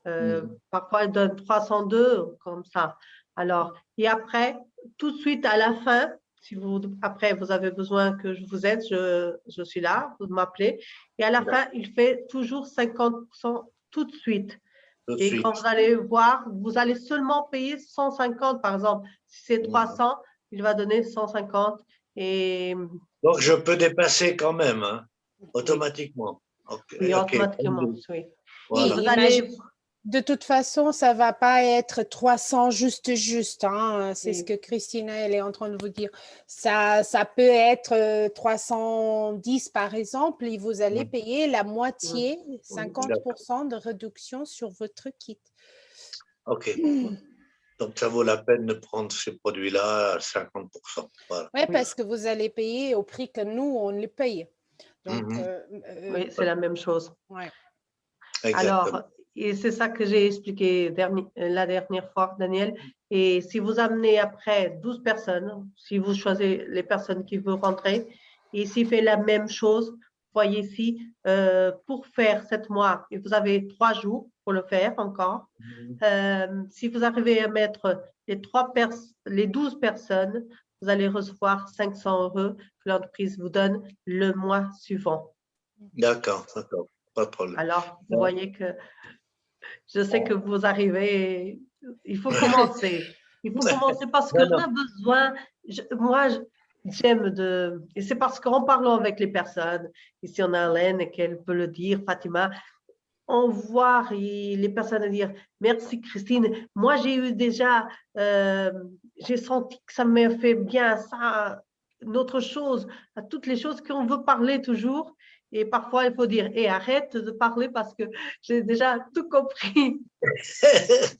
Mhm. Parfois, ils donnent 302 comme ça. Alors, et après, tout de suite à la fin, si vous, après vous avez besoin que je vous aide, je suis là, vous m'appelez. Et à la fin, il fait toujours 50% tout de suite. Tout de Et quand suite. vous allez voir, vous allez seulement payer 150, par exemple. Si c'est Mhm. 300, il va donner 150. Et Donc, je peux dépasser quand même, hein, oui, automatiquement. OK, oui, OK, automatiquement, oui. Et voilà. vous Oui, allez, de toute façon, ça va pas être 300 juste, hein. C'est ce oui, que Christina, elle est en train de vous dire. Ça peut être 310 par exemple, et vous allez Mhm. payer la oui, moitié, oui. 50% de réduction sur votre kit. OK. Donc, ça vaut la peine de prendre ces produits-là à 50%. Voilà. Oui, Oui. parce que vous allez payer au prix que nous, on les paye. Donc, Mhm. Oui, c'est la même chose. ouais. Exactement. Alors, et c'est ça que j'ai expliqué la dernière fois, Daniel. Et si vous amenez après 12 personnes, si vous choisissez les personnes qui veulent rentrer, et s'il fait la même chose, voyez ici, pour faire 7 mois, et vous avez 3 jours pour le faire encore. Mhm. Si vous arrivez à mettre les 12 personnes, vous allez recevoir 500 € que l'entreprise vous donne le mois suivant. D'accord, d'accord. Pas de problème. Alors, vous Bon. voyez que je sais que vous arrivez, il faut commencer. Il faut commencer parce Non, qu'on non. a besoin, moi, j'aime et c'est parce qu'en parlant avec les personnes, ici on a Hélène et qu'elle peut le dire, Fatima, on voit les personnes dire merci Christine, moi j'ai eu déjà, j'ai senti que ça m'a fait bien ça, une autre chose, à toutes les choses qu'on veut parler toujours. Et parfois, il faut dire, arrête de parler parce que j'ai déjà tout compris. C'est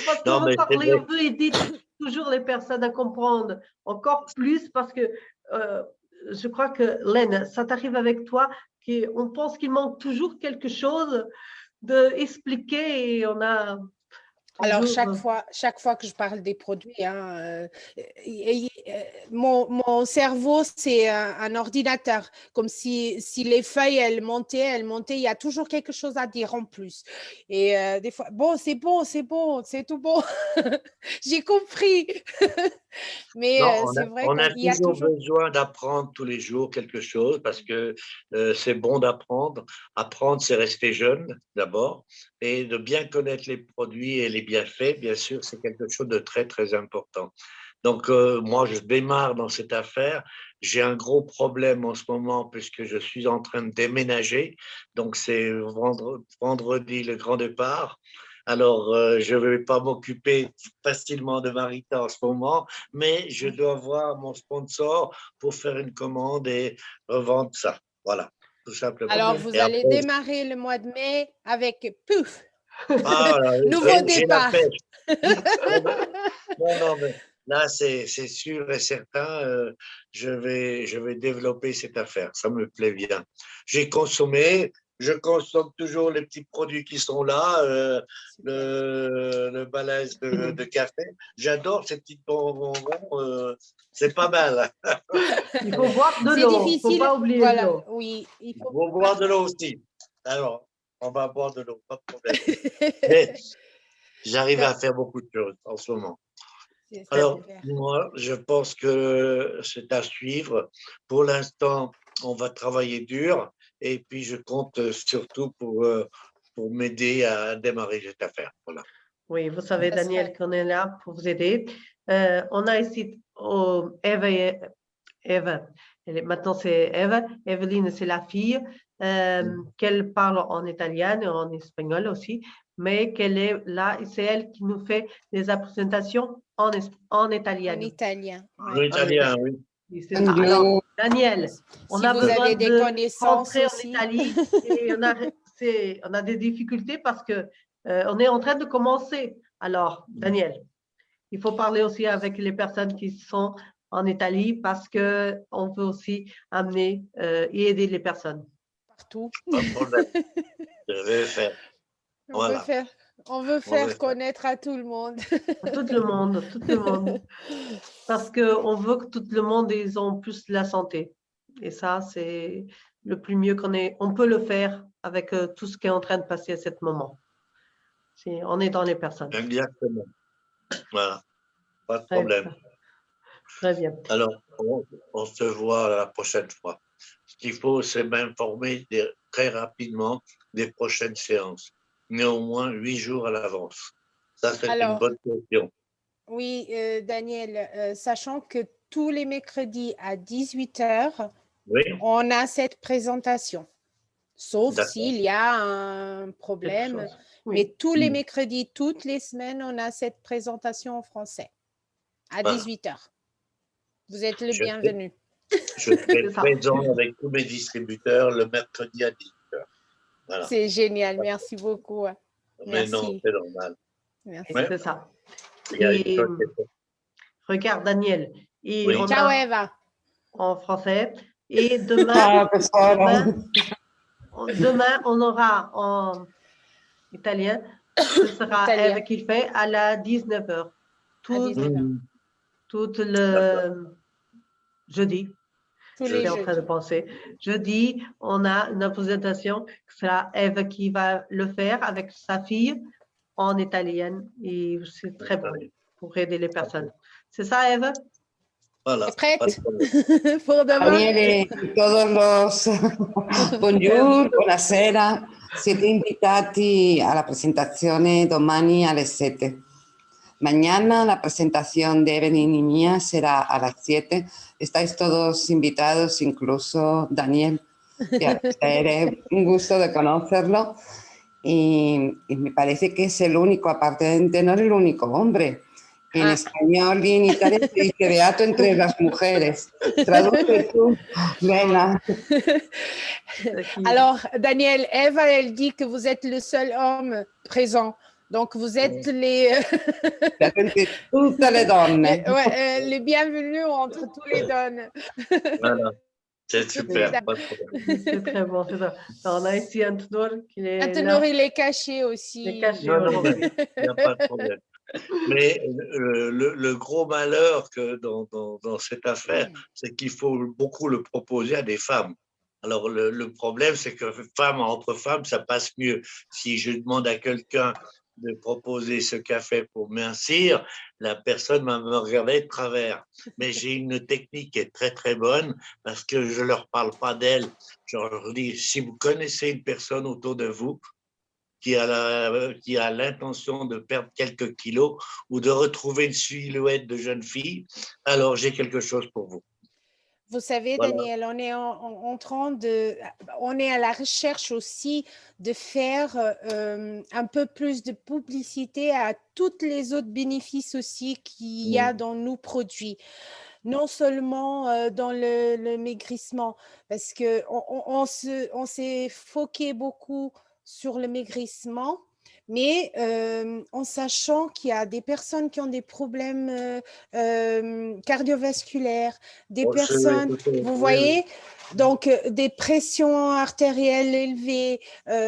parce qu'on Non, veut mais c'est parler, vrai. on veut aider toujours les personnes à comprendre encore plus parce que je crois que, Len, ça t'arrive avec toi, qu'on pense qu'il manque toujours quelque chose d'expliquer et on a Alors, toujours. chaque fois que je parle des produits, hein, mon cerveau, c'est un ordinateur. Comme si les feuilles, elles montaient, il y a toujours quelque chose à dire en plus. Et des fois, bon, c'est tout bon. J'ai compris. Non, Mais c'est vrai on a qu'il y a toujours toujours. besoin d'apprendre tous les jours quelque chose parce que c'est bon d'apprendre. Apprendre, c'est rester jeune d'abord et de bien connaître les produits et les bienfaits, bien sûr, c'est quelque chose de très, très important. Donc, moi, je démarre dans cette affaire. J'ai un gros problème en ce moment puisque je suis en train de déménager. Donc, c'est vendredi le grand départ. Alors, je ne vais pas m'occuper facilement de Marita en ce moment, mais je dois voir mon sponsor pour faire une commande et revendre ça. Voilà, tout simplement. Alors, Oui. vous Et allez après, démarrer le mois de mai avec pouf, ah, là, nouveau j'ai la départ. pêche. Non, non, mais là, c'est sûr et certain, je vais développer cette affaire. Ça me plaît bien. J'ai consommé, je consomme toujours les petits produits qui sont là, Super. le balance de café. J'adore ces petits bonbons, c'est pas mal. Il faut boire de C'est l'eau, il ne faut difficile, pas oublier de voilà, l'eau. oui, il Il faut. faut boire de l'eau aussi. Alors, on va boire de l'eau, pas de problème. Mais j'arrive à faire beaucoup de choses en ce moment. C'est Alors, super. moi, je pense que c'est à suivre. Pour l'instant, on va travailler dur et puis je compte surtout pour m'aider à démarrer cette affaire. Voilà. Oui, vous savez, Ça Daniel, serait. qu'on est là pour vous aider. On a ici Eva. Maintenant, c'est Eva. Evelyne, c'est la fille qu'elle parle en italien et en espagnol aussi. mais qu'elle est là, et c'est elle qui nous fait les présentations en italien. En italien. En italien, oui. C'est ça. Alors, Daniel, on Si a vous besoin avez des de connaissances rentrer en aussi. Italie et on a des difficultés parce que on est en train de commencer. Alors, Daniel, il faut parler aussi avec les personnes qui sont en Italie parce qu'on veut aussi amener et aider les personnes. Partout. Pas de problème. Je vais faire. Voilà. On veut faire connaître à tout le monde. À tout le monde, tout le monde. Parce qu'on veut que tout le monde ait plus de la santé. Et ça, c'est le plus mieux qu'on ait. On peut le faire avec tout ce qui est en train de passer à ce moment. On est dans les personnes. Exactement. Voilà. Pas de Très problème. bien. Très bien. Alors, on se voit la prochaine fois. Ce qu'il faut, c'est m'informer très rapidement des prochaines séances. Néanmoins, 8 jours à l'avance. Ça, c'est une bonne question. Oui, Daniel, sachant que tous les mercredis à 18h, on a cette présentation. Sauf s'il y a un problème. Mais tous les mercredis, toutes les semaines, on a cette présentation en français à 18h. Vous êtes le bienvenu. Je serai présent avec tous mes distributeurs le mercredi à 18h. Voilà. C'est génial, merci beaucoup. Mais non, c'est normal. Merci. C'est ça. Et, regarde, Daniel. Et on Ciao, a, Eva. En français. Et demain, demain, on aura en italien. Ce sera Eva qui le fait à la 19h. Tout le jeudi. Je suis en train de penser. Jeudi, on a une présentation. Ce sera Eva qui va le faire avec sa fille en italien. Et c'est très bon pour aider les personnes. C'est ça, Eva? Voilà. Prête pour demain? Daniele, todos los buongiorno, buonasera, siete invitati alla presentazione domani alle 7. Mañana la presentación de Evelyn y mía será a las 7. Estáis todos invitados, incluso Daniel, que es un gusto de conocerlo. Y me parece que es el único, aparte de tener el único hombre. En español y en italiano se dice beato entre las mujeres. Traduce tú, venga. Alors, Daniel, Eva, elle dit que vous êtes le seul homme présent. Donc, vous êtes les... Toutes les donnes. Les bienvenus entre tous les donnes. Voilà. C'est super. C'est très bon. On a ici Antenor qui est là. Antenor, il est caché aussi. Il est caché. Non, il n'y a pas de problème. Mais le gros malheur que dans cette affaire, c'est qu'il faut beaucoup le proposer à des femmes. Alors, le problème, c'est que femme entre femmes, ça passe mieux. Si je demande à quelqu'un de proposer ce café pour mincir, la personne va me regarder de travers. Mais j'ai une technique qui est très, très bonne parce que je ne leur parle pas d'elle. Je leur dis, si vous connaissez une personne autour de vous qui a l'intention de perdre quelques kilos ou de retrouver une silhouette de jeune fille, alors j'ai quelque chose pour vous. Vous savez, Daniel, on est on est à la recherche aussi de faire un peu plus de publicité à tous les autres bénéfices aussi qu'il y a dans nos produits. Non seulement dans le maigrissement, parce qu'on s'est foqué beaucoup sur le maigrissement, mais en sachant qu'il y a des personnes qui ont des problèmes cardiovasculaires, des personnes, vous voyez, donc des pressions artérielles élevées,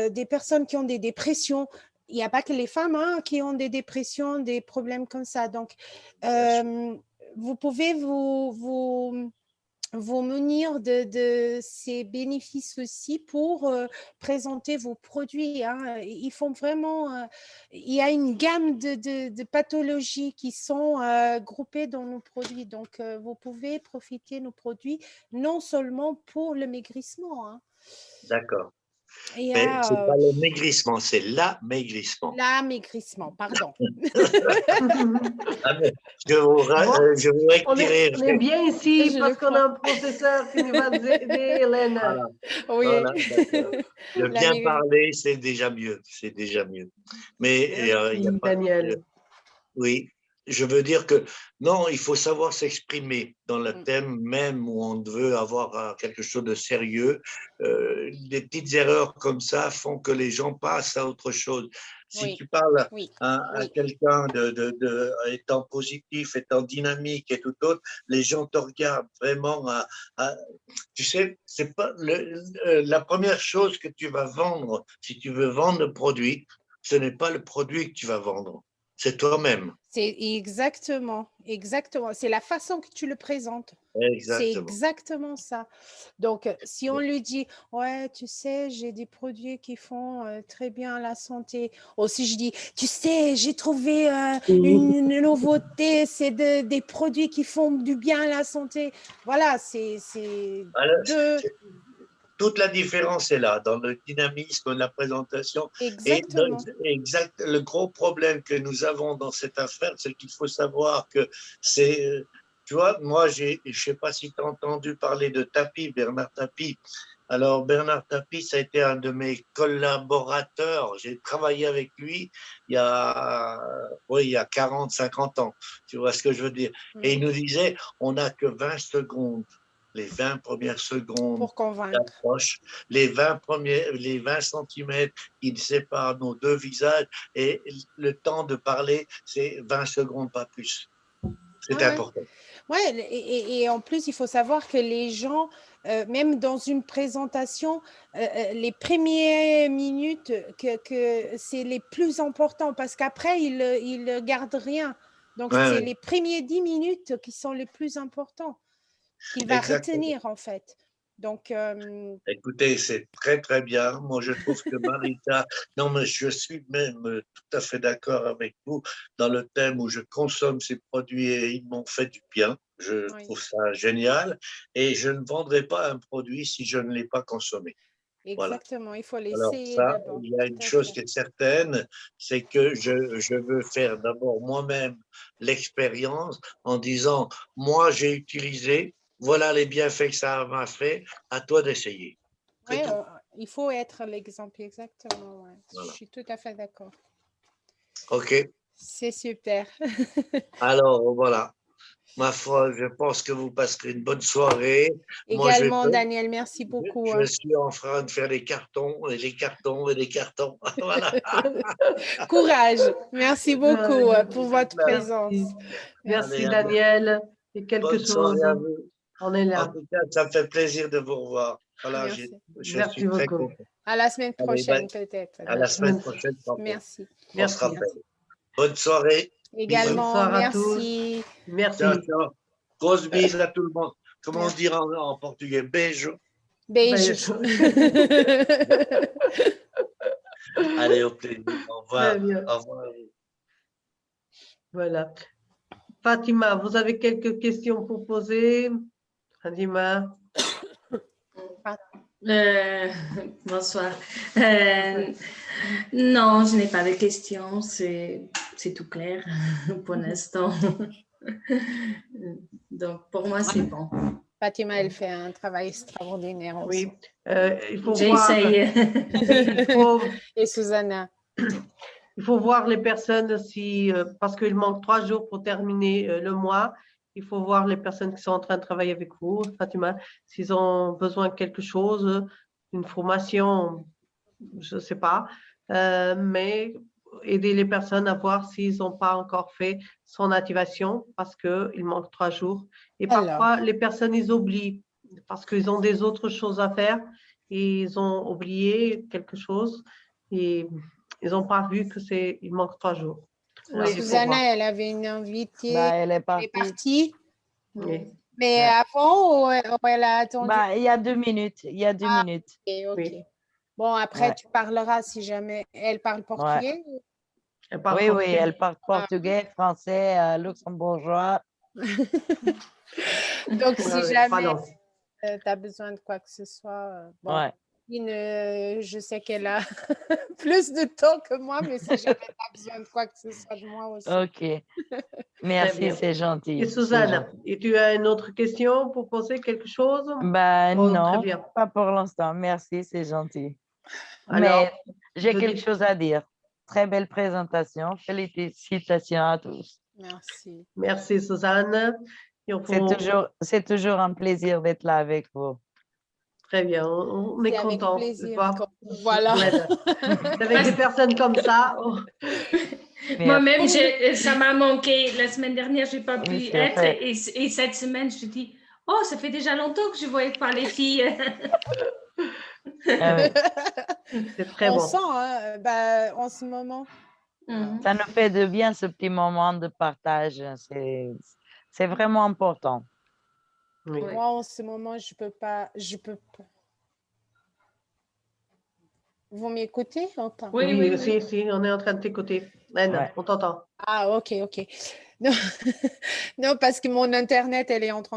des personnes qui ont des dépressions. Il n'y a pas que les femmes qui ont des dépressions, des problèmes comme ça. Donc, vous pouvez vous munir de ces bénéfices aussi pour présenter vos produits. Ils font vraiment, il y a une gamme de pathologies qui sont groupées dans nos produits. Donc, vous pouvez profiter de nos produits non seulement pour le maigrissement. D'accord. Mais ce n'est pas le maigrissement, c'est l'amaigrissement. L'amaigrissement, pardon. Ah, mais je vous On est rectifierai. bien ici Je parce le qu'on a un professeur qui nous va nous aider, Hélène. Voilà, Oui, voilà, d'accord. De bien l'ami. parler, c'est déjà mieux. C'est déjà mieux. Mais il y a Merci, pas. Daniel. Oui, je veux dire que non, il faut savoir s'exprimer dans le Mm. thème même où on veut avoir quelque chose de sérieux. Des petites erreurs comme ça font que les gens passent à autre chose. Si Oui, tu parles oui, à oui. quelqu'un étant positif, étant dynamique et tout autre, les gens te regardent vraiment tu sais, c'est pas la première chose que tu vas vendre si tu veux vendre le produit, ce n'est pas le produit que tu vas vendre, c'est toi-même. C'est exactement. C'est la façon que tu le présentes. C'est Exactement. exactement ça. Donc, si on lui dit, ouais, tu sais, j'ai des produits qui font très bien à la santé. Aussi, je dis, tu sais, j'ai trouvé une nouveauté, c'est des produits qui font du bien à la santé. Voilà, c'est Alors, deux. toute la différence est là, dans le dynamisme de la présentation. Exactement. Le gros problème que nous avons dans cette affaire, c'est qu'il faut savoir que c'est, tu vois, moi, je ne sais pas si tu as entendu parler de Tapie, Bernard Tapie. Alors, Bernard Tapie, ça a été un de mes collaborateurs. J'ai travaillé avec lui il y a 40, 50 ans. Tu vois ce que je veux dire? Et il nous disait, on n'a que 20 secondes, les 20 premières secondes Pour convaincre. d'approche, les 20 centimètres qui séparent nos deux visages, et le temps de parler, c'est 20 secondes, pas plus. C'est important. Ouais, et en plus, il faut savoir que les gens, même dans une présentation, les premières minutes, que c'est les plus importants parce qu'après, ils ne gardent rien. Donc, Ouais, c'est ouais. les premiers 10 minutes qui sont les plus importants, qu'il va Exactement. retenir en fait. Donc, Écoutez, c'est très, très bien. Moi, je trouve que Marita, non, mais je suis même tout à fait d'accord avec vous dans le thème où je consomme ces produits et ils m'ont fait du bien. Je oui, trouve ça génial. Et je ne vendrai pas un produit si je ne l'ai pas consommé. Voilà. exactement. Il faut Alors l'essayer ça, d'abord. il y a Tout une à chose fait. qui est certaine, c'est que je veux faire d'abord moi-même l'expérience en disant, moi j'ai utilisé, voilà les bienfaits que ça m'a fait, à toi d'essayer. Oui, C'est tout. il faut être l'exemple, exactement. Ouais. Je Voilà. suis tout à fait d'accord. OK. C'est super. Alors voilà. Ma foi, je pense que vous passerez une bonne soirée. Moi, Également, Daniel, merci beaucoup. je suis en train de faire les cartons et les cartons et les cartons. Voilà. Courage. Merci beaucoup pour votre présence. Merci. Merci. Merci, Allez, Daniel. Et quelque bonne soirée chose, à vous. on est En là. tout cas, ça me fait plaisir de vous revoir. Voilà, Merci. je Merci suis très beaucoup. content. À la semaine Allez, prochaine, peut-être. à la semaine prochaine, sans faute. Merci. On se Merci. rappelle. Bonne soirée. Bisous. Également, Bonsoir à tous. merci. Merci. Ciao, ciao. Grosse bise à tout le monde. Comment on dit en portugais? Beijo. Beijos. Allez, au plaisir. Au revoir. Très bien. Au revoir. Voilà. Fatima, vous avez quelques questions pour poser? Fatima. Bonsoir. Non, je n'ai pas de questions, c'est tout clair pour l'instant. Donc, pour moi, c'est bon. Fatima, elle fait un travail extraordinaire aussi. Oui, il faut voir. J'essaye. Et Susanna. Il faut voir les personnes si, parce qu'il manque 3 jours pour terminer le mois. Il faut voir les personnes qui sont en train de travailler avec vous, Fatima, s'ils ont besoin de quelque chose, une formation, je ne sais pas, mais aider les personnes à voir s'ils n'ont pas encore fait son activation parce qu'il manque 3 jours. Et parfois, les personnes, ils oublient parce qu'ils ont des autres choses à faire et ils ont oublié quelque chose et ils n'ont pas vu il manque 3 jours. Alors, Susanna, elle avait une invitée. Elle est partie. Oui. Mais avant, ou elle a attendu? Il y a 2 minutes. Il y a 2 minutes. Ok. Oui. Bon, après, tu parleras si jamais elle parle portugais. Elle parle Oui, portugais. elle parle portugais, français, luxembourgeois. Donc, si Ouais, jamais pardon. tu as besoin de quoi que ce soit, bon, Ouais. je sais qu'elle a plus de temps que moi, mais si jamais tu as besoin de quoi que ce soit de moi aussi. OK. Merci, bien. c'est gentil. Et c'est Suzanne, gentil. et tu as une autre question pour poser quelque chose? Ben Oh, très non, bien. pas pour l'instant. Merci, c'est gentil. Alors, Mais j'ai je quelque dis- chose à dire. Très belle présentation. Félicitations à tous. Merci. Merci Suzanne. Et C'est toujours un plaisir d'être là avec vous. Très bien, on est C'est avec content de plaisir. voir. Voilà. Glenn. Avec des personnes comme ça. Oh, Moi-même, Merci. ça m'a manqué. La semaine dernière, je n'ai pas pu Oui, c'est être. vrai. Et cette semaine, je dis, oh, ça fait déjà longtemps que je ne voyais pas les filles. Ah oui. c'est très On bon. sent, hein, ben, en ce moment. Mhm. Ça nous fait de bien ce petit moment de partage. C'est vraiment important. Oui. Ouais. Moi, en ce moment, je peux pas. Vous m'écoutez ou pas? Oui, oui, oui. Si, on est en train de t'écouter. Anne, Ouais. on t'entend. Ah, ok. Non, non, parce que mon Internet, elle est en train